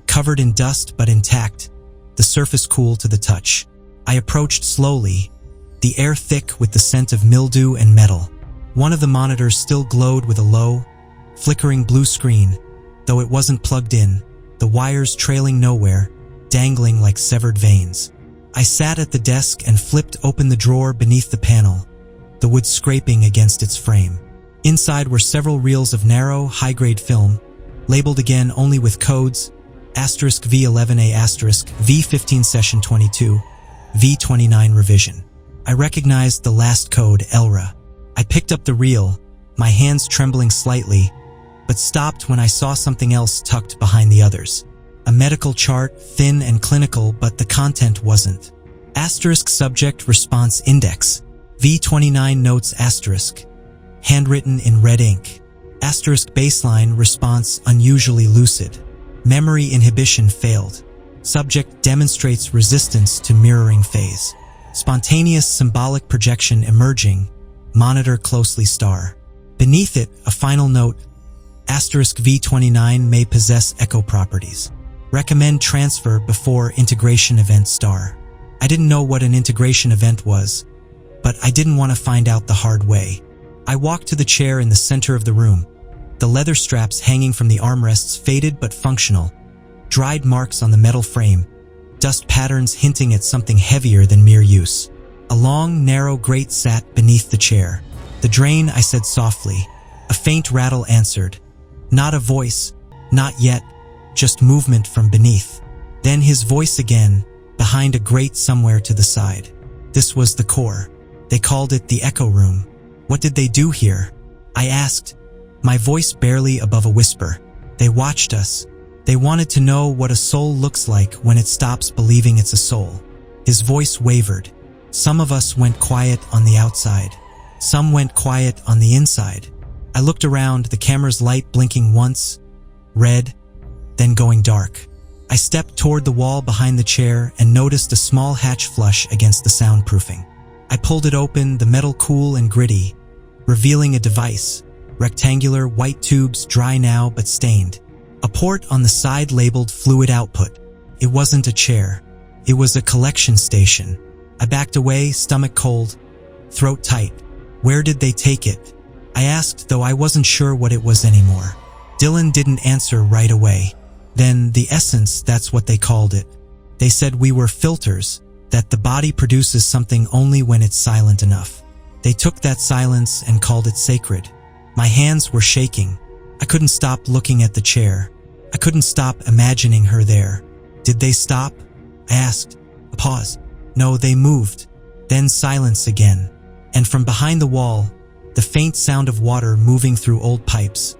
covered in dust but intact, the surface cool to the touch. I approached slowly, the air thick with the scent of mildew and metal. One of the monitors still glowed with a low, flickering blue screen, though it wasn't plugged in, the wires trailing nowhere, dangling like severed veins. I sat at the desk and flipped open the drawer beneath the panel, the wood scraping against its frame. Inside were several reels of narrow, high-grade film, labeled again only with codes, *V11A*, V15 Session 22, V29 Revision. I recognized the last code, ELRA. I picked up the reel, my hands trembling slightly, but stopped when I saw something else tucked behind the others. A medical chart, thin and clinical, but the content wasn't. *Subject Response Index, V29 notes *, handwritten in red ink. *Baseline response unusually lucid. Memory inhibition failed. Subject demonstrates resistance to mirroring phase. Spontaneous symbolic projection emerging. Monitor closely star. Beneath it, a final note. *V29 may possess echo properties. Recommend transfer before integration event star. I didn't know what an integration event was, but I didn't want to find out the hard way. I walked to the chair in the center of the room. The leather straps hanging from the armrests faded but functional. Dried marks on the metal frame. Dust patterns hinting at something heavier than mere use. A long, narrow grate sat beneath the chair. The drain, I said softly. A faint rattle answered. Not a voice. Not yet. Just movement from beneath. Then his voice again, behind a grate somewhere to the side. This was the core. They called it the echo room. What did they do here? I asked, my voice barely above a whisper. They watched us. They wanted to know what a soul looks like when it stops believing it's a soul. His voice wavered. Some of us went quiet on the outside. Some went quiet on the inside. I looked around, the camera's light blinking once, red, then going dark. I stepped toward the wall behind the chair and noticed a small hatch flush against the soundproofing. I pulled it open, the metal cool and gritty, revealing a device. Rectangular, white tubes, dry now but stained. A port on the side labeled fluid output. It wasn't a chair. It was a collection station. I backed away, stomach cold, throat tight. Where did they take it? I asked, though I wasn't sure what it was anymore. Dylan didn't answer right away. Then the essence, that's what they called it. They said we were filters, that the body produces something only when it's silent enough. They took that silence and called it sacred. My hands were shaking. I couldn't stop looking at the chair. I couldn't stop imagining her there. Did they stop? I asked. A pause. No, they moved. Then silence again. And from behind the wall, the faint sound of water moving through old pipes,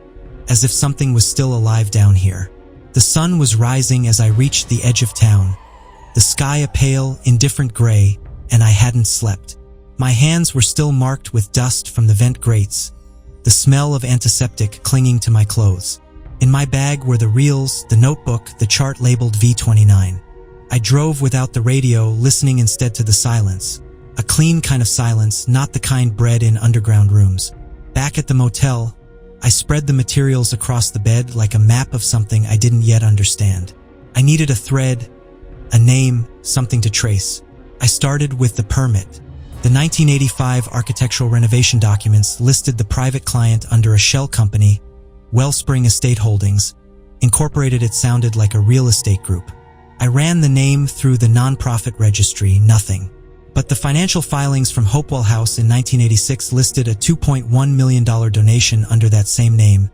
as if something was still alive down here. The sun was rising as I reached the edge of town, the sky a pale, indifferent gray, and I hadn't slept. My hands were still marked with dust from the vent grates, the smell of antiseptic clinging to my clothes. In my bag were the reels, the notebook, the chart labeled V29. I drove without the radio, listening instead to the silence. A clean kind of silence, not the kind bred in underground rooms. Back at the motel, I spread the materials across the bed like a map of something I didn't yet understand. I needed a thread, a name, something to trace. I started with the permit. The 1985 architectural renovation documents listed the private client under a shell company, Wellspring Estate Holdings. Incorporated, it sounded like a real estate group. I ran the name through the nonprofit registry, nothing. But the financial filings from Hopewell House in 1986 listed a $2.1 million donation under that same name,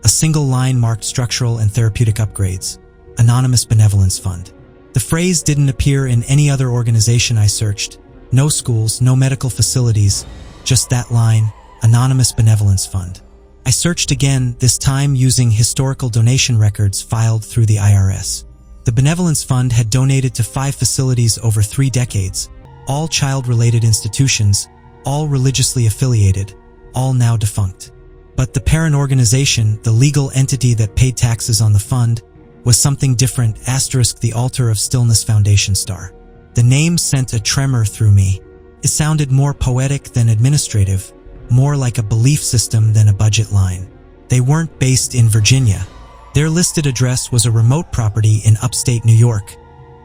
a single line marked structural and therapeutic upgrades, Anonymous Benevolence Fund. The phrase didn't appear in any other organization I searched. No schools, no medical facilities, just that line, Anonymous Benevolence Fund. I searched again, this time using historical donation records filed through the IRS. The Benevolence Fund had donated to 5 facilities over 3 decades, all child-related institutions, all religiously affiliated, all now defunct. But the parent organization, the legal entity that paid taxes on the fund, was something different, the Altar of Stillness Foundation Star. The name sent a tremor through me. It sounded more poetic than administrative, more like a belief system than a budget line. They weren't based in Virginia. Their listed address was a remote property in upstate New York,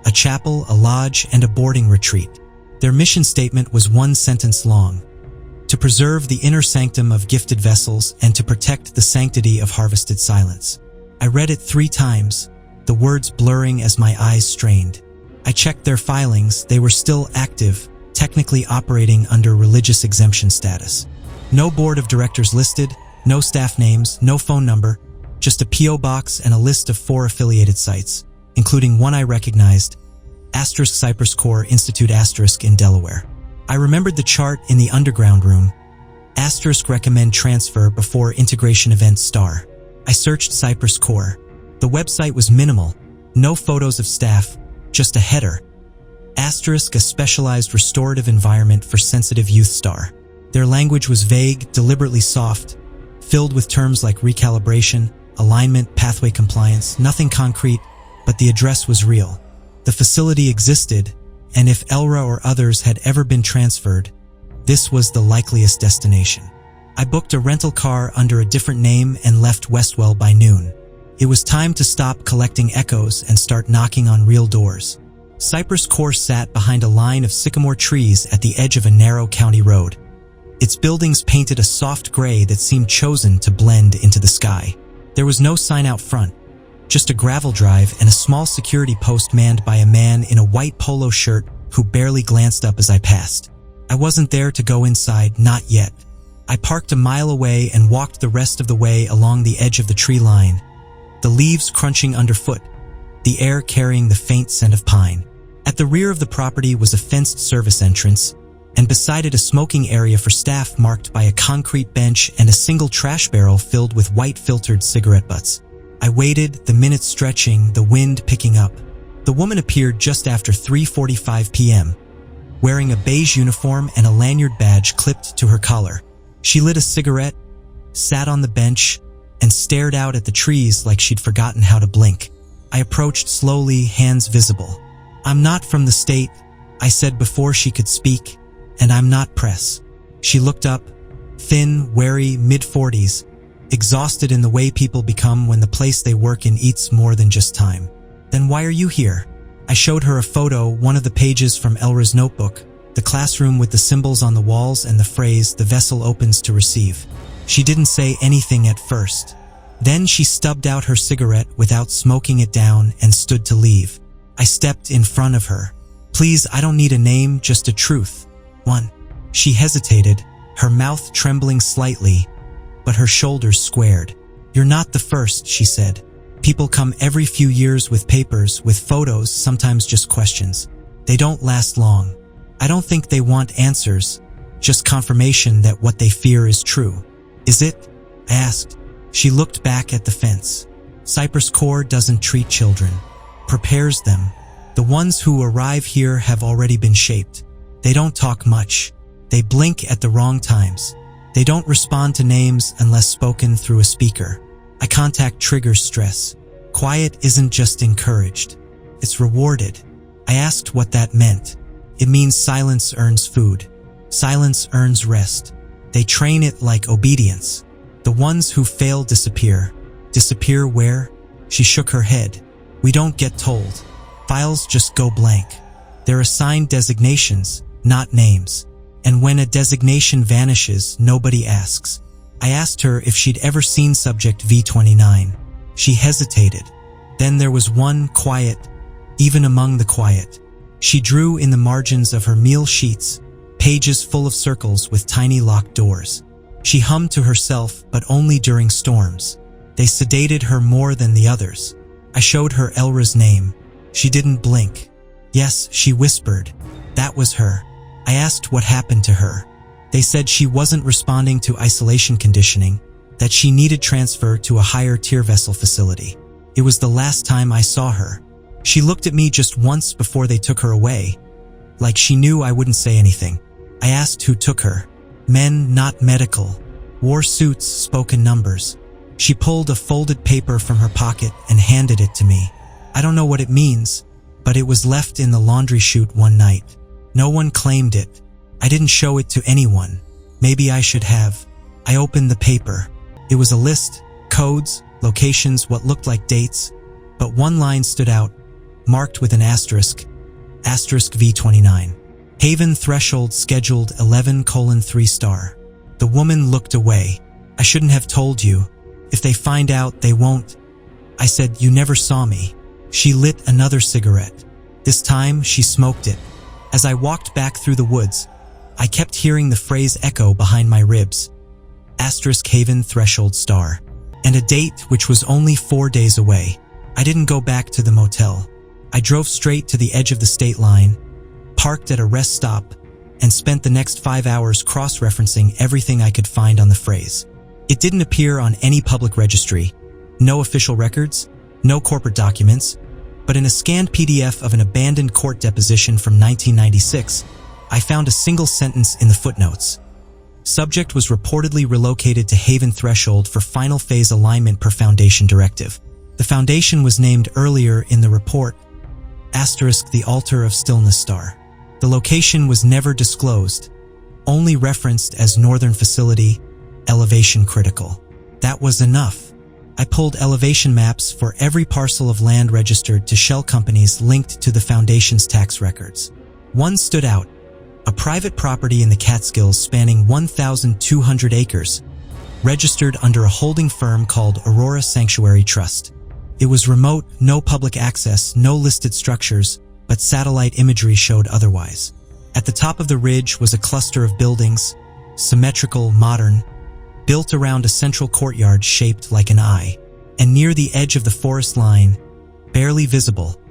a chapel, a lodge, and a boarding retreat. Their mission statement was 1 sentence long: to preserve the inner sanctum of gifted vessels and to protect the sanctity of harvested silence. I read it 3 times, the words blurring as my eyes strained. I checked their filings. They were still active, technically operating under religious exemption status. No board of directors listed, no staff names, no phone number, just a P.O. box and a list of 4 affiliated sites, including one I recognized, Cypress Corps Institute in Delaware. I remembered the chart in the underground room, recommend transfer before integration event star. I searched Cypress Corps. The website was minimal, no photos of staff, just a header. A specialized restorative environment for sensitive youth star. Their language was vague, deliberately soft, filled with terms like recalibration, alignment, pathway compliance, nothing concrete, but the address was real. The facility existed, and if Elra or others had ever been transferred, this was the likeliest destination. I booked a rental car under a different name and left Westwell by noon. It was time to stop collecting echoes and start knocking on real doors. Cypress Corps sat behind a line of sycamore trees at the edge of a narrow county road. Its buildings painted a soft gray that seemed chosen to blend into the sky. There was no sign out front, just a gravel drive and a small security post manned by a man in a white polo shirt who barely glanced up as I passed. I wasn't there to go inside, not yet. I parked a mile away and walked the rest of the way along the edge of the tree line, the leaves crunching underfoot, the air carrying the faint scent of pine. At the rear of the property was a fenced service entrance, and beside it a smoking area for staff marked by a concrete bench and a single trash barrel filled with white filtered cigarette butts. I waited, the minutes stretching, the wind picking up. The woman appeared just after 3:45 p.m., wearing a beige uniform and a lanyard badge clipped to her collar. She lit a cigarette, sat on the bench, and stared out at the trees like she'd forgotten how to blink. I approached slowly, hands visible. "I'm not from the state," I said before she could speak, "and I'm not press." She looked up, thin, wary, mid-40s, exhausted in the way people become when the place they work in eats more than just time. "Then why are you here?" I showed her a photo, one of the pages from Elra's notebook, the classroom with the symbols on the walls and the phrase, "The vessel opens to receive." She didn't say anything at first. Then she stubbed out her cigarette without smoking it down and stood to leave. I stepped in front of her. "Please, I don't need a name, just a truth. One." She hesitated, her mouth trembling slightly, but her shoulders squared. "You're not the first," she said. "People come every few years with papers, with photos, sometimes just questions. They don't last long. I don't think they want answers. just confirmation that what they fear is true. Is it? I asked. She looked back at the fence. Cypress Corps doesn't treat children, prepares them. The ones who arrive here have already been shaped. They don't talk much. They blink at the wrong times. They don't respond to names unless spoken through a speaker. Eye contact triggers stress. Quiet isn't just encouraged. It's rewarded. I asked what that meant. It means silence earns food. Silence earns rest. They train it like obedience. The ones who fail disappear. Disappear where? She shook her head. We don't get told. Files just go blank. They're assigned designations, not names. And when a designation vanishes, nobody asks. I asked her if she'd ever seen Subject V29. She hesitated. Then there was one quiet, even among the quiet. She drew in the margins of her meal sheets, pages full of circles with tiny locked doors. She hummed to herself, but only during storms. They sedated her more than the others. I showed her Elra's name. She didn't blink. Yes, she whispered. That was her. I asked what happened to her. They said she wasn't responding to isolation conditioning, that she needed transfer to a higher tier vessel facility. It was the last time I saw her. She looked at me just once before they took her away, like she knew I wouldn't say anything. I asked who took her. Men, not medical. Wore suits, spoke in numbers. She pulled a folded paper from her pocket and handed it to me. I don't know what it means, but it was left in the laundry chute one night. No one claimed it. I didn't show it to anyone. Maybe I should have. I opened the paper. It was a list, codes, locations, what looked like dates, but one line stood out, marked with an asterisk, asterisk V29. Haven threshold scheduled 11:3 *. The woman looked away. I shouldn't have told you. If they find out, they won't. I said, you never saw me. She lit another cigarette. This time, she smoked it. As I walked back through the woods, I kept hearing the phrase echo behind my ribs. Asterisk Haven threshold *. And a date which was only 4 days away. I didn't go back to the motel. I drove straight to the edge of the state line, parked at a rest stop, and spent the next 5 hours cross-referencing everything I could find on the phrase. It didn't appear on any public registry, no official records, no corporate documents, but in a scanned PDF of an abandoned court deposition from 1996, I found a single sentence in the footnotes. Subject was reportedly relocated to Haven Threshold for final phase alignment per Foundation directive. The Foundation was named earlier in the report, asterisk the Altar of Stillness *. The location was never disclosed, only referenced as Northern Facility, elevation critical. That was enough. I pulled elevation maps for every parcel of land registered to shell companies linked to the Foundation's tax records. One stood out, a private property in the Catskills spanning 1,200 acres, registered under a holding firm called Aurora Sanctuary Trust. It was remote, no public access, no listed structures, but satellite imagery showed otherwise. At the top of the ridge was a cluster of buildings, symmetrical, modern, built around a central courtyard shaped like an eye. And near the edge of the forest line, barely visible,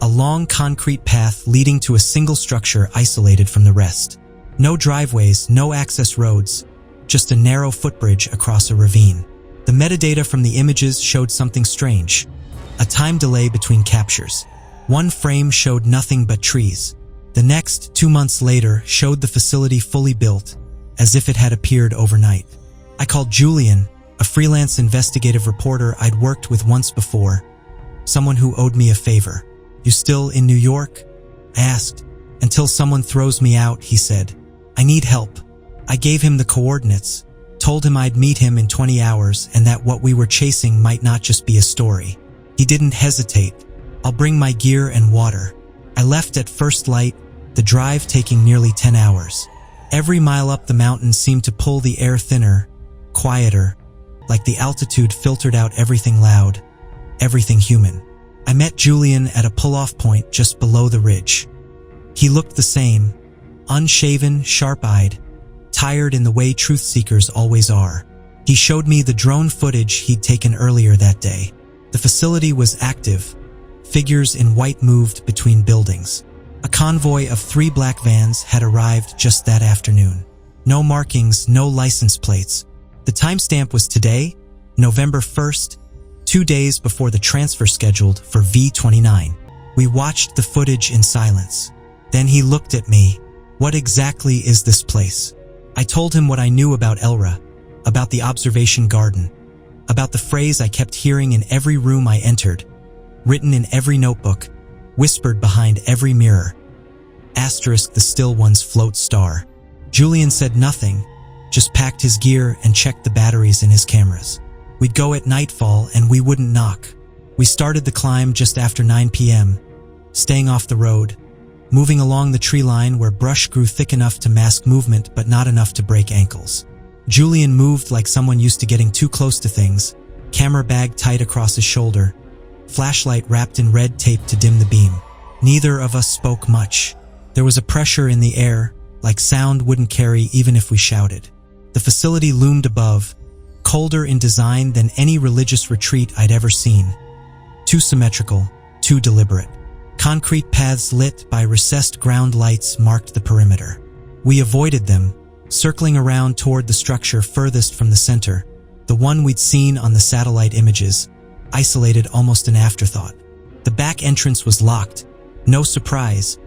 a long concrete path leading to a single structure isolated from the rest. No driveways, no access roads, just a narrow footbridge across a ravine. The metadata from the images showed something strange, a time delay between captures. One frame showed nothing but trees. The next, 2 months later, showed the facility fully built, as if it had appeared overnight. I called Julian, a freelance investigative reporter I'd worked with once before, someone who owed me a favor. You still in New York? I asked. Until someone throws me out, he said. I need help. I gave him the coordinates, told him I'd meet him in 20 hours and that what we were chasing might not just be a story. He didn't hesitate. I'll bring my gear and water. I left at first light, the drive taking nearly 10 hours. Every mile up the mountain seemed to pull the air thinner, quieter, like the altitude filtered out everything loud, everything human. I met Julian at a pull-off point just below the ridge. He looked the same, unshaven, sharp-eyed, tired in the way truth seekers always are. He showed me the drone footage he'd taken earlier that day. The facility was active. Figures in white moved between buildings. A convoy of 3 black vans had arrived just that afternoon. No markings, no license plates. The timestamp was today, November 1st, 2 days before the transfer scheduled for V29. We watched the footage in silence. Then he looked at me. What exactly is this place? I told him what I knew about Elra, about the observation garden, about the phrase I kept hearing in every room I entered, written in every notebook, whispered behind every mirror. Asterisk the still ones float star. Julian said nothing, just packed his gear and checked the batteries in his cameras. We'd go at nightfall and we wouldn't knock. We started the climb just after 9 p.m., staying off the road, moving along the tree line where brush grew thick enough to mask movement but not enough to break ankles. Julian moved like someone used to getting too close to things, camera bag tight across his shoulder, flashlight wrapped in red tape to dim the beam. Neither of us spoke much. There was a pressure in the air, like sound wouldn't carry even if we shouted. The facility loomed above, colder in design than any religious retreat I'd ever seen. Too symmetrical, too deliberate. Concrete paths lit by recessed ground lights marked the perimeter. We avoided them, circling around toward the structure furthest from the center, the one we'd seen on the satellite images, isolated almost an afterthought. The back entrance was locked, no surprise,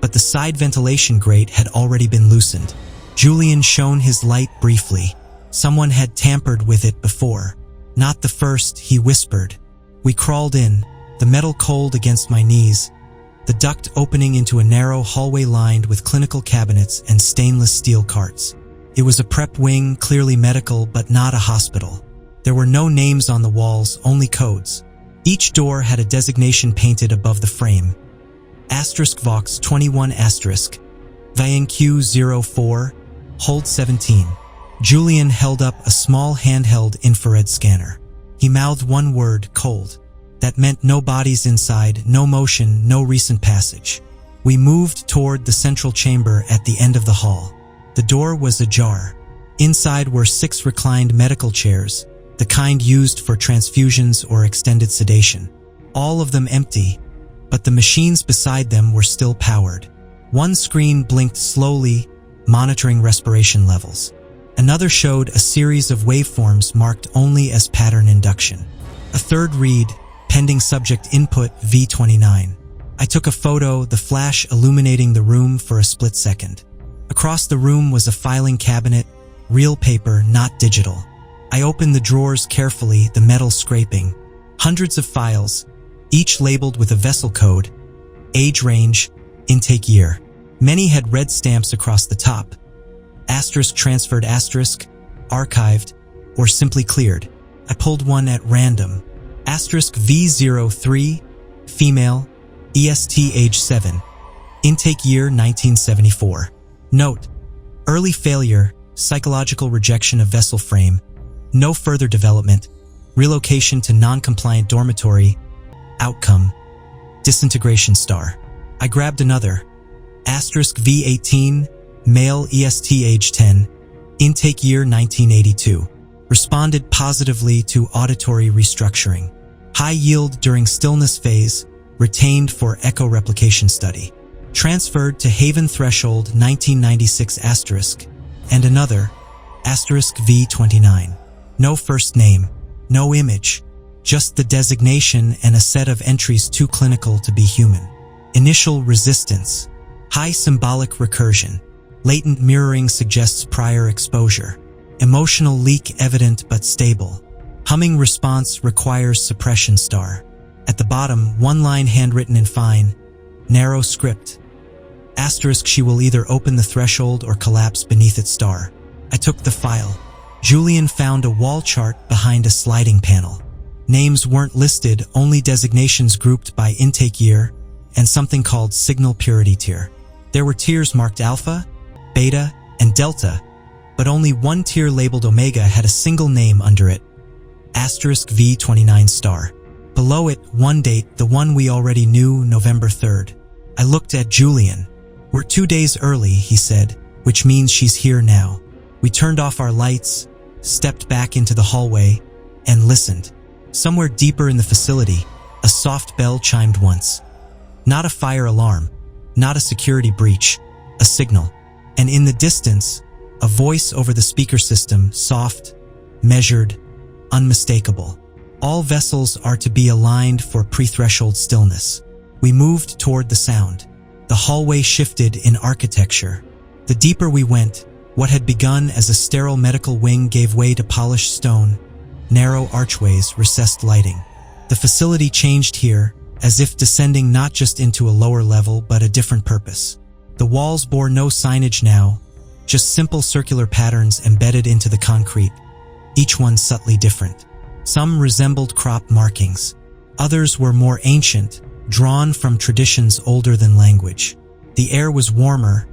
but the side ventilation grate had already been loosened. Julian shone his light briefly. Someone had tampered with it before. Not the first, he whispered. We crawled in, the metal cold against my knees, the duct opening into a narrow hallway lined with clinical cabinets and stainless steel carts. It was a prep wing, clearly medical, but not a hospital. There were no names on the walls, only codes. Each door had a designation painted above the frame. Asterisk Vox 21 asterisk, VNQ 04, hold 17. Julian held up a small handheld infrared scanner. He mouthed one word, cold. That meant no bodies inside, no motion, no recent passage. We moved toward the central chamber at the end of the hall. The door was ajar. Inside were 6 reclined medical chairs, the kind used for transfusions or extended sedation. All of them empty, but the machines beside them were still powered. One screen blinked slowly, monitoring respiration levels. Another showed a series of waveforms marked only as pattern induction. A third read, pending subject input V29. I took a photo, the flash illuminating the room for a split second. Across the room was a filing cabinet, real paper, not digital. I opened the drawers carefully, the metal scraping. Hundreds of files, each labeled with a vessel code, age range, intake year. Many had red stamps across the top. Asterisk transferred asterisk, archived, or simply cleared. I pulled one at random. Asterisk V03, female, EST age 7, intake year 1974. Note, early failure, psychological rejection of vessel frame, no further development, relocation to non-compliant dormitory, outcome, disintegration star. I grabbed another, asterisk V18, male EST age 10, intake year 1982. Responded positively to auditory restructuring. High yield during stillness phase, retained for echo replication study. Transferred to Haven Threshold 1996 asterisk, and another, asterisk V29. No first name, no image, just the designation and a set of entries too clinical to be human. Initial resistance, high symbolic recursion. Latent mirroring suggests prior exposure. Emotional leak evident but stable. Humming response requires suppression star. At the bottom, one line handwritten in fine, narrow script. Asterisk she will either open the threshold or collapse beneath its star. I took the file. Julian found a wall chart behind a sliding panel. Names weren't listed, only designations grouped by intake year and something called signal purity tier. There were tiers marked alpha, beta, and delta, but only one tier labeled omega had a single name under it, asterisk V29 star. Below it, one date, the one we already knew, November 3rd. I looked at Julian. We're 2 days early, he said, which means she's here now. We turned off our lights, stepped back into the hallway, and listened. Somewhere deeper in the facility, a soft bell chimed once. Not a fire alarm, not a security breach, a signal. And in the distance, A voice over the speaker system, soft, measured, unmistakable. All vessels are to be aligned for pre-threshold stillness. We moved toward the sound. The hallway shifted in architecture. The deeper we went, what had begun as a sterile medical wing gave way to polished stone, narrow archways, recessed lighting. The facility changed here, as if descending not just into a lower level but a different purpose. The walls bore no signage now, just simple circular patterns embedded into the concrete, each one subtly different. Some resembled crop markings. Others were more ancient, drawn from traditions older than language. The air was warmer,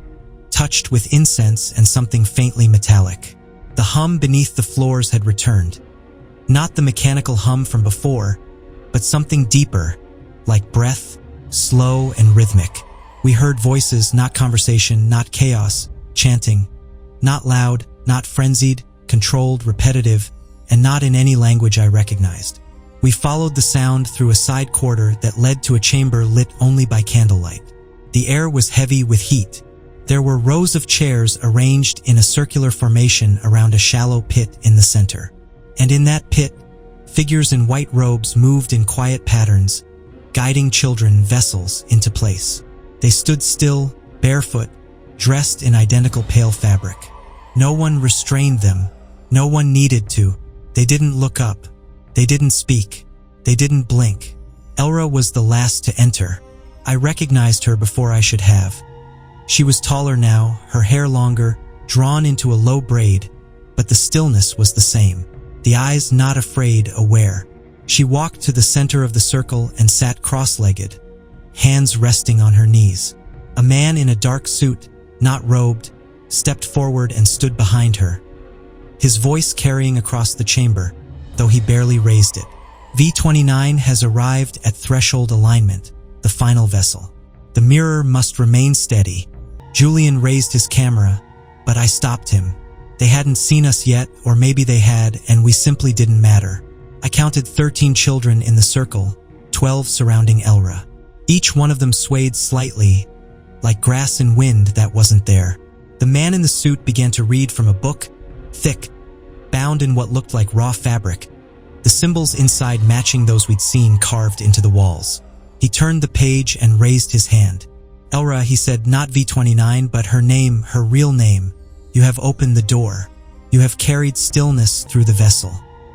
touched with incense and something faintly metallic. The hum beneath the floors had returned. Not the mechanical hum from before, but something deeper, like breath, slow and rhythmic. We heard voices, not conversation, not chaos, chanting. Not loud, not frenzied, controlled, repetitive, and not in any language I recognized. We followed the sound through a side corridor that led to a chamber lit only by candlelight. The air was heavy with heat. There were rows of chairs arranged in a circular formation around a shallow pit in the center. And in that pit, figures in white robes moved in quiet patterns, guiding children vessels into place. They stood still, barefoot, dressed in identical pale fabric. No one restrained them. No one needed to. They didn't look up. They didn't speak. They didn't blink. Elra was the last to enter. I recognized her before I should have. She was taller now, her hair longer, drawn into a low braid, but the stillness was the same. The eyes not afraid, aware. She walked to the center of the circle and sat cross-legged, hands resting on her knees. A man in a dark suit, not robed, stepped forward and stood behind her, his voice carrying across the chamber, though he barely raised it. V-29 has arrived at threshold alignment, the final vessel. The mirror must remain steady. Julian raised his camera, but I stopped him. They hadn't seen us yet, or maybe they had, and we simply didn't matter. I counted 13 children in the circle, 12 surrounding Elra. Each one of them swayed slightly, like grass in wind that wasn't there. The man in the suit began to read from a book, thick, bound in what looked like raw fabric, the symbols inside matching those we'd seen carved into the walls. He turned the page and raised his hand. Elra, he said, not V-29, but her name, her real name. You have opened the door. You have carried stillness through the vessel.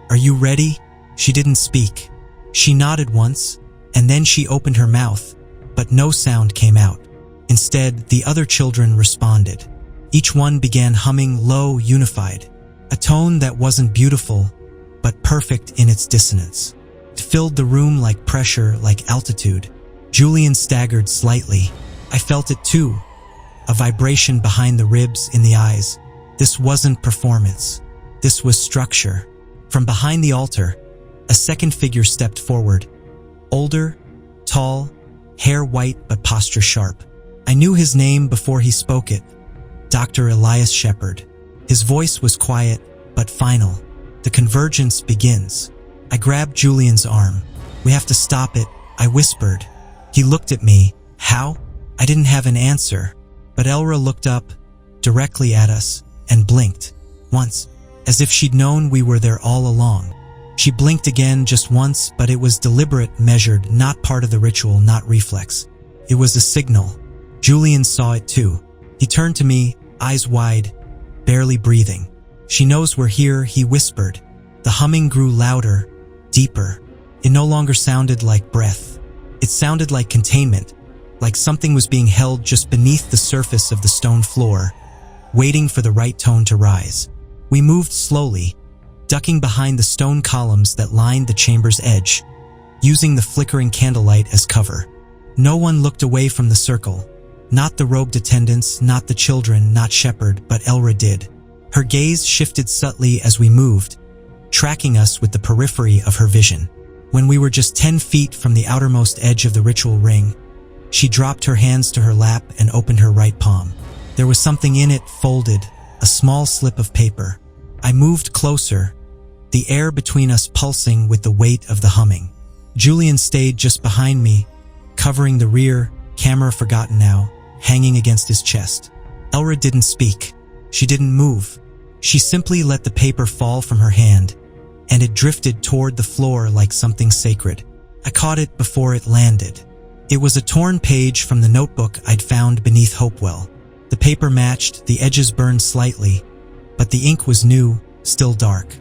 Are you ready? She didn't speak. She nodded once, and then she opened her mouth, but no sound came out. Instead, the other children responded. Each one began humming low, unified, a tone that wasn't beautiful, but perfect in its dissonance. It filled the room like pressure, like altitude. Julian staggered slightly. I felt it too, a vibration behind the ribs, in the eyes. This wasn't performance. This was structure. From behind the altar, a second figure stepped forward. Older, tall, hair white but posture sharp. I knew his name before he spoke it. Dr. Elias Shepherd. His voice was quiet but final. The convergence begins. I grabbed Julian's arm. We have to stop it, I whispered. He looked at me. How? I didn't have an answer, but Elra looked up, directly at us, and blinked. Once, as if she'd known we were there all along. She blinked again just once, but it was deliberate, measured, not part of the ritual, not reflex. It was a signal. Julian saw it too. He turned to me, eyes wide, barely breathing. She knows we're here, he whispered. The humming grew louder, deeper. It no longer sounded like breath. It sounded like containment, like something was being held just beneath the surface of the stone floor, waiting for the right tone to rise. We moved slowly, ducking behind the stone columns that lined the chamber's edge, using the flickering candlelight as cover. No one looked away from the circle. Not the robed attendants, not the children, not Shepherd, but Elra did. Her gaze shifted subtly as we moved, tracking us with the periphery of her vision. When we were just 10 feet from the outermost edge of the ritual ring, she dropped her hands to her lap and opened her right palm. There was something in it, folded, a small slip of paper. I moved closer, the air between us pulsing with the weight of the humming. Julian stayed just behind me, covering the rear, camera forgotten now, hanging against his chest. Elra didn't speak. She didn't move. She simply let the paper fall from her hand, and it drifted toward the floor like something sacred. I caught it before it landed. It was a torn page from the notebook I'd found beneath Hopewell. The paper matched, the edges burned slightly, but the ink was new, still dark.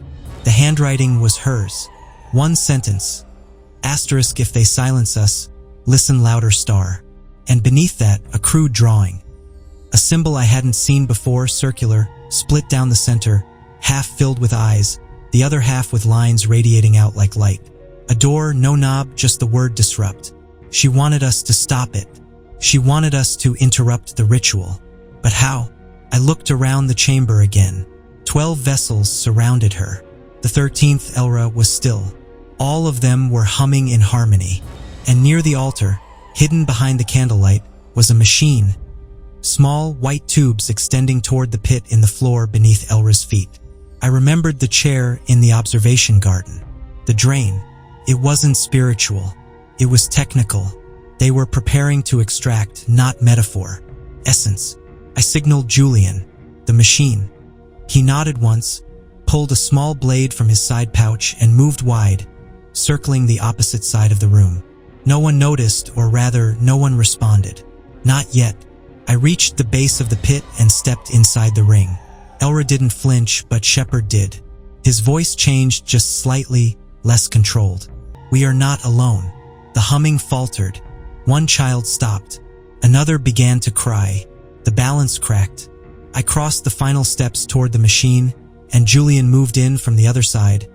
The handwriting was hers. One sentence. Asterisk, if they silence us, listen louder, star. And beneath that, a crude drawing. A symbol I hadn't seen before, circular, split down the center, half filled with eyes, the other half with lines radiating out like light. A door, no knob, just the word disrupt. She wanted us to stop it. She wanted us to interrupt the ritual. But how? I looked around the chamber again. 12 vessels surrounded her. The 13th Elra was still. All of them were humming in harmony. And near the altar, hidden behind the candlelight, was a machine. Small, white tubes extending toward the pit in the floor beneath Elra's feet. I remembered the chair in the observation garden. The drain. It wasn't spiritual. It was technical. They were preparing to extract, not metaphor, essence. I signaled Julian, the machine. He nodded once, pulled a small blade from his side pouch and moved wide, circling the opposite side of the room. No one noticed, or rather, no one responded. Not yet. I reached the base of the pit and stepped inside the ring. Elra didn't flinch, but Shepard did. His voice changed just slightly, less controlled. We are not alone. The humming faltered. One child stopped. Another began to cry. The balance cracked. I crossed the final steps toward the machine, and Julian moved in from the other side,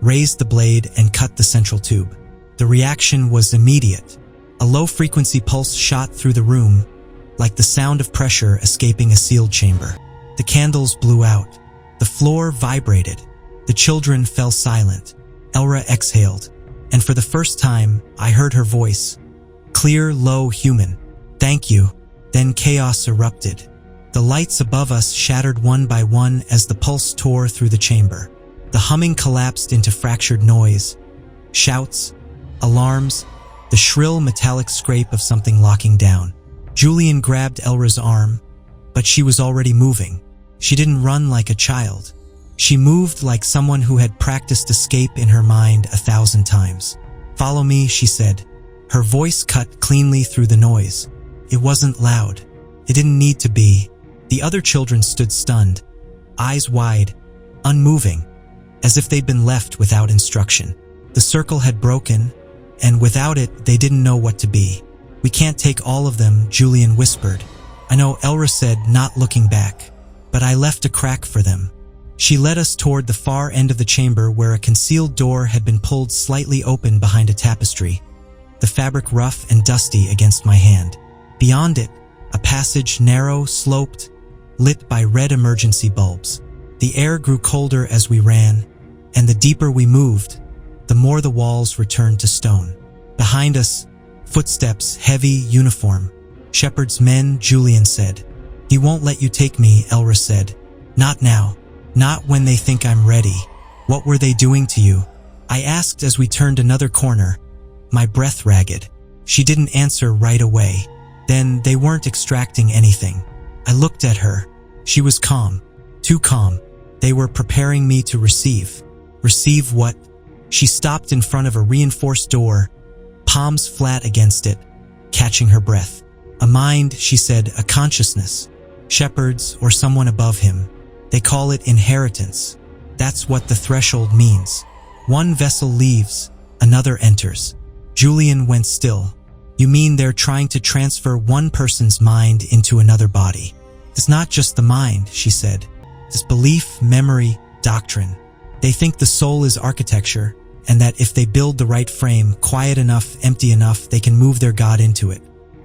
raised the blade and cut the central tube. The reaction was immediate. A low-frequency pulse shot through the room, like the sound of pressure escaping a sealed chamber. The candles blew out. The floor vibrated. The children fell silent. Elra exhaled, and for the first time, I heard her voice. Clear, low, human. Thank you. Then chaos erupted. The lights above us shattered one by one as the pulse tore through the chamber. The humming collapsed into fractured noise. Shouts, alarms, the shrill metallic scrape of something locking down. Julian grabbed Elra's arm, but she was already moving. She didn't run like a child. She moved like someone who had practiced escape in her mind 1,000 times. Follow me, she said. Her voice cut cleanly through the noise. It wasn't loud. It didn't need to be. The other children stood stunned, eyes wide, unmoving, as if they'd been left without instruction. The circle had broken, and without it, they didn't know what to be. We can't take all of them, Julian whispered. I know, Elra said, not looking back, but I left a crack for them. She led us toward the far end of the chamber where a concealed door had been pulled slightly open behind a tapestry, the fabric rough and dusty against my hand. Beyond it, a passage narrow, sloped, lit by red emergency bulbs. The air grew colder as we ran, and the deeper we moved, the more the walls returned to stone. Behind us, footsteps, heavy, uniform. Shepard's men, Julian said. He won't let you take me, Elra said. Not now. Not when they think I'm ready. What were they doing to you? I asked as we turned another corner, my breath ragged. She didn't answer right away. Then they weren't extracting anything. I looked at her. She was calm. Too calm. They were preparing me to receive. Receive what? She stopped in front of a reinforced door, palms flat against it, catching her breath. A mind, she said, a consciousness. Shepard's or someone above him. They call it inheritance. That's what the threshold means. One vessel leaves, another enters. Julian went still. You mean they're trying to transfer one person's mind into another body? It's not just the mind, she said. It's belief, memory, doctrine. They think the soul is architecture, and that if they build the right frame, quiet enough, empty enough, they can move their God into it.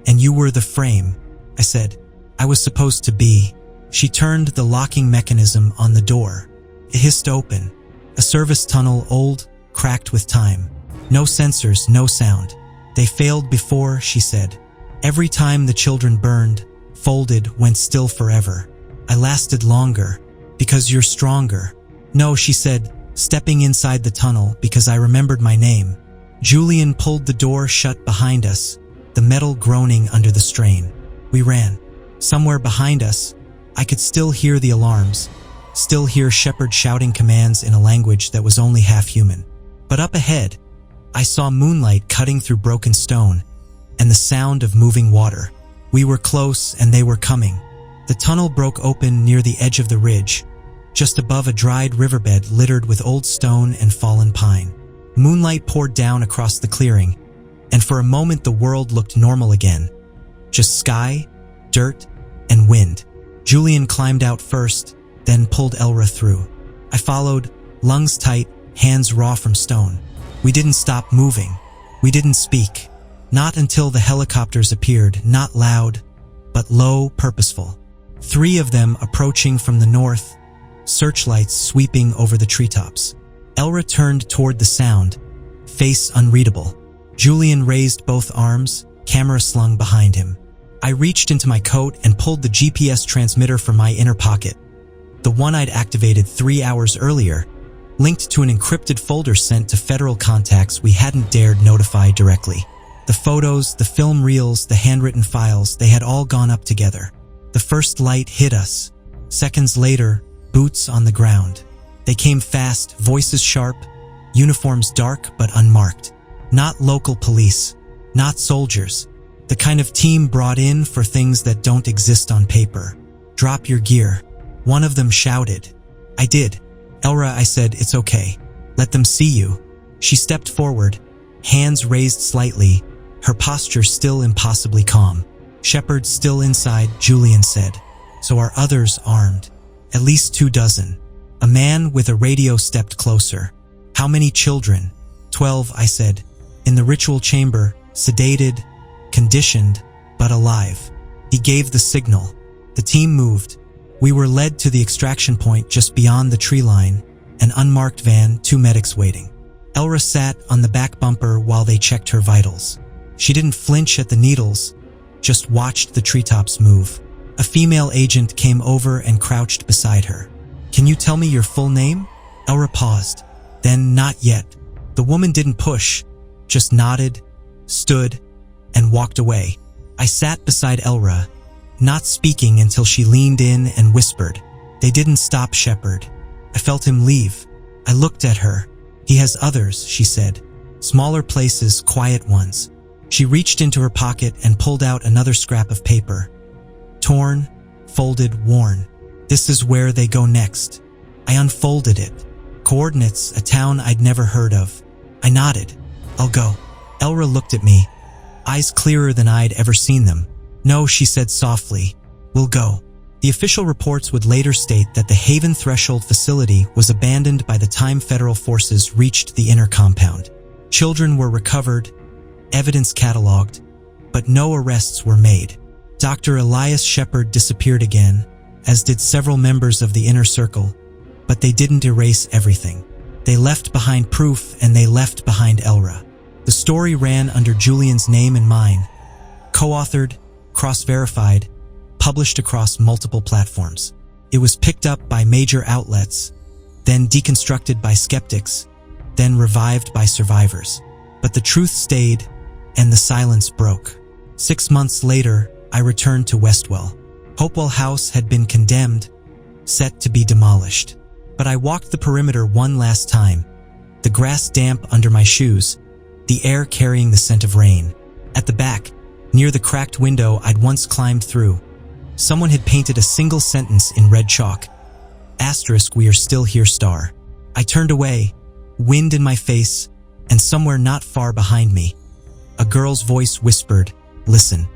And you were the frame, I said. I was supposed to be. She turned the locking mechanism on the door. It hissed open. A service tunnel, old, cracked with time. No sensors, no sound. They failed before, she said. Every time the children burned, folded, went still forever. I lasted longer, because you're stronger. No, she said, stepping inside the tunnel because I remembered my name. Julian pulled the door shut behind us, the metal groaning under the strain. We ran. Somewhere behind us, I could still hear the alarms, still hear Shepard shouting commands in a language that was only half human. But up ahead, I saw moonlight cutting through broken stone and the sound of moving water. We were close and they were coming. The tunnel broke open near the edge of the ridge, just above a dried riverbed littered with old stone and fallen pine. Moonlight poured down across the clearing, and for a moment the world looked normal again. Just sky, dirt, and wind. Julian climbed out first, then pulled Elra through. I followed, lungs tight, hands raw from stone. We didn't stop moving. We didn't speak. Not until the helicopters appeared, not loud, but low, purposeful. 3 of them approaching from the north, searchlights sweeping over the treetops. Elra turned toward the sound, face unreadable. Julian raised both arms, camera slung behind him. I reached into my coat and pulled the GPS transmitter from my inner pocket. The one I'd activated 3 hours earlier, linked to an encrypted folder sent to federal contacts we hadn't dared notify directly. The photos, the film reels, the handwritten files, they had all gone up together. The first light hit us. Seconds later, boots on the ground. They came fast, voices sharp, uniforms dark but unmarked. Not local police, not soldiers. The kind of team brought in for things that don't exist on paper. Drop your gear. One of them shouted. I did. Elra, I said, it's okay. Let them see you. She stepped forward, hands raised slightly, her posture still impossibly calm. Shepard still inside, Julian said. So are others armed? At least 2 dozen. A man with a radio stepped closer. How many children? 12, I said. In the ritual chamber, sedated, conditioned, but alive. He gave the signal. The team moved. We were led to the extraction point just beyond the tree line, an unmarked van, 2 medics waiting. Elra sat on the back bumper while they checked her vitals. She didn't flinch at the needles, just watched the treetops move. A female agent came over and crouched beside her. Can you tell me your full name? Elra paused. Then, not yet. The woman didn't push, just nodded, stood, and walked away. I sat beside Elra, not speaking until she leaned in and whispered. They didn't stop Shepard. I felt him leave. I looked at her. He has others, she said. Smaller places, quiet ones. She reached into her pocket and pulled out another scrap of paper. Torn, folded, worn. This is where they go next. I unfolded it. Coordinates, a town I'd never heard of. I nodded. I'll go. Elra looked at me, eyes clearer than I'd ever seen them. No, she said softly. We'll go. The official reports would later state that the Haven Threshold facility was abandoned by the time federal forces reached the inner compound. Children were recovered, evidence cataloged, but no arrests were made. Dr. Elias Shepard disappeared again, as did several members of the inner circle, but they didn't erase everything. They left behind proof, and they left behind Elra. The story ran under Julian's name and mine, co-authored, cross-verified, published across multiple platforms. It was picked up by major outlets, then deconstructed by skeptics, then revived by survivors. But the truth stayed, and the silence broke. 6 months later, I returned to Westwell. Hopewell House had been condemned, set to be demolished. But I walked the perimeter one last time, the grass damp under my shoes, the air carrying the scent of rain. At the back, near the cracked window I'd once climbed through, someone had painted a single sentence in red chalk. Asterisk, we are still here, star. I turned away, wind in my face, and somewhere not far behind me, a girl's voice whispered, listen.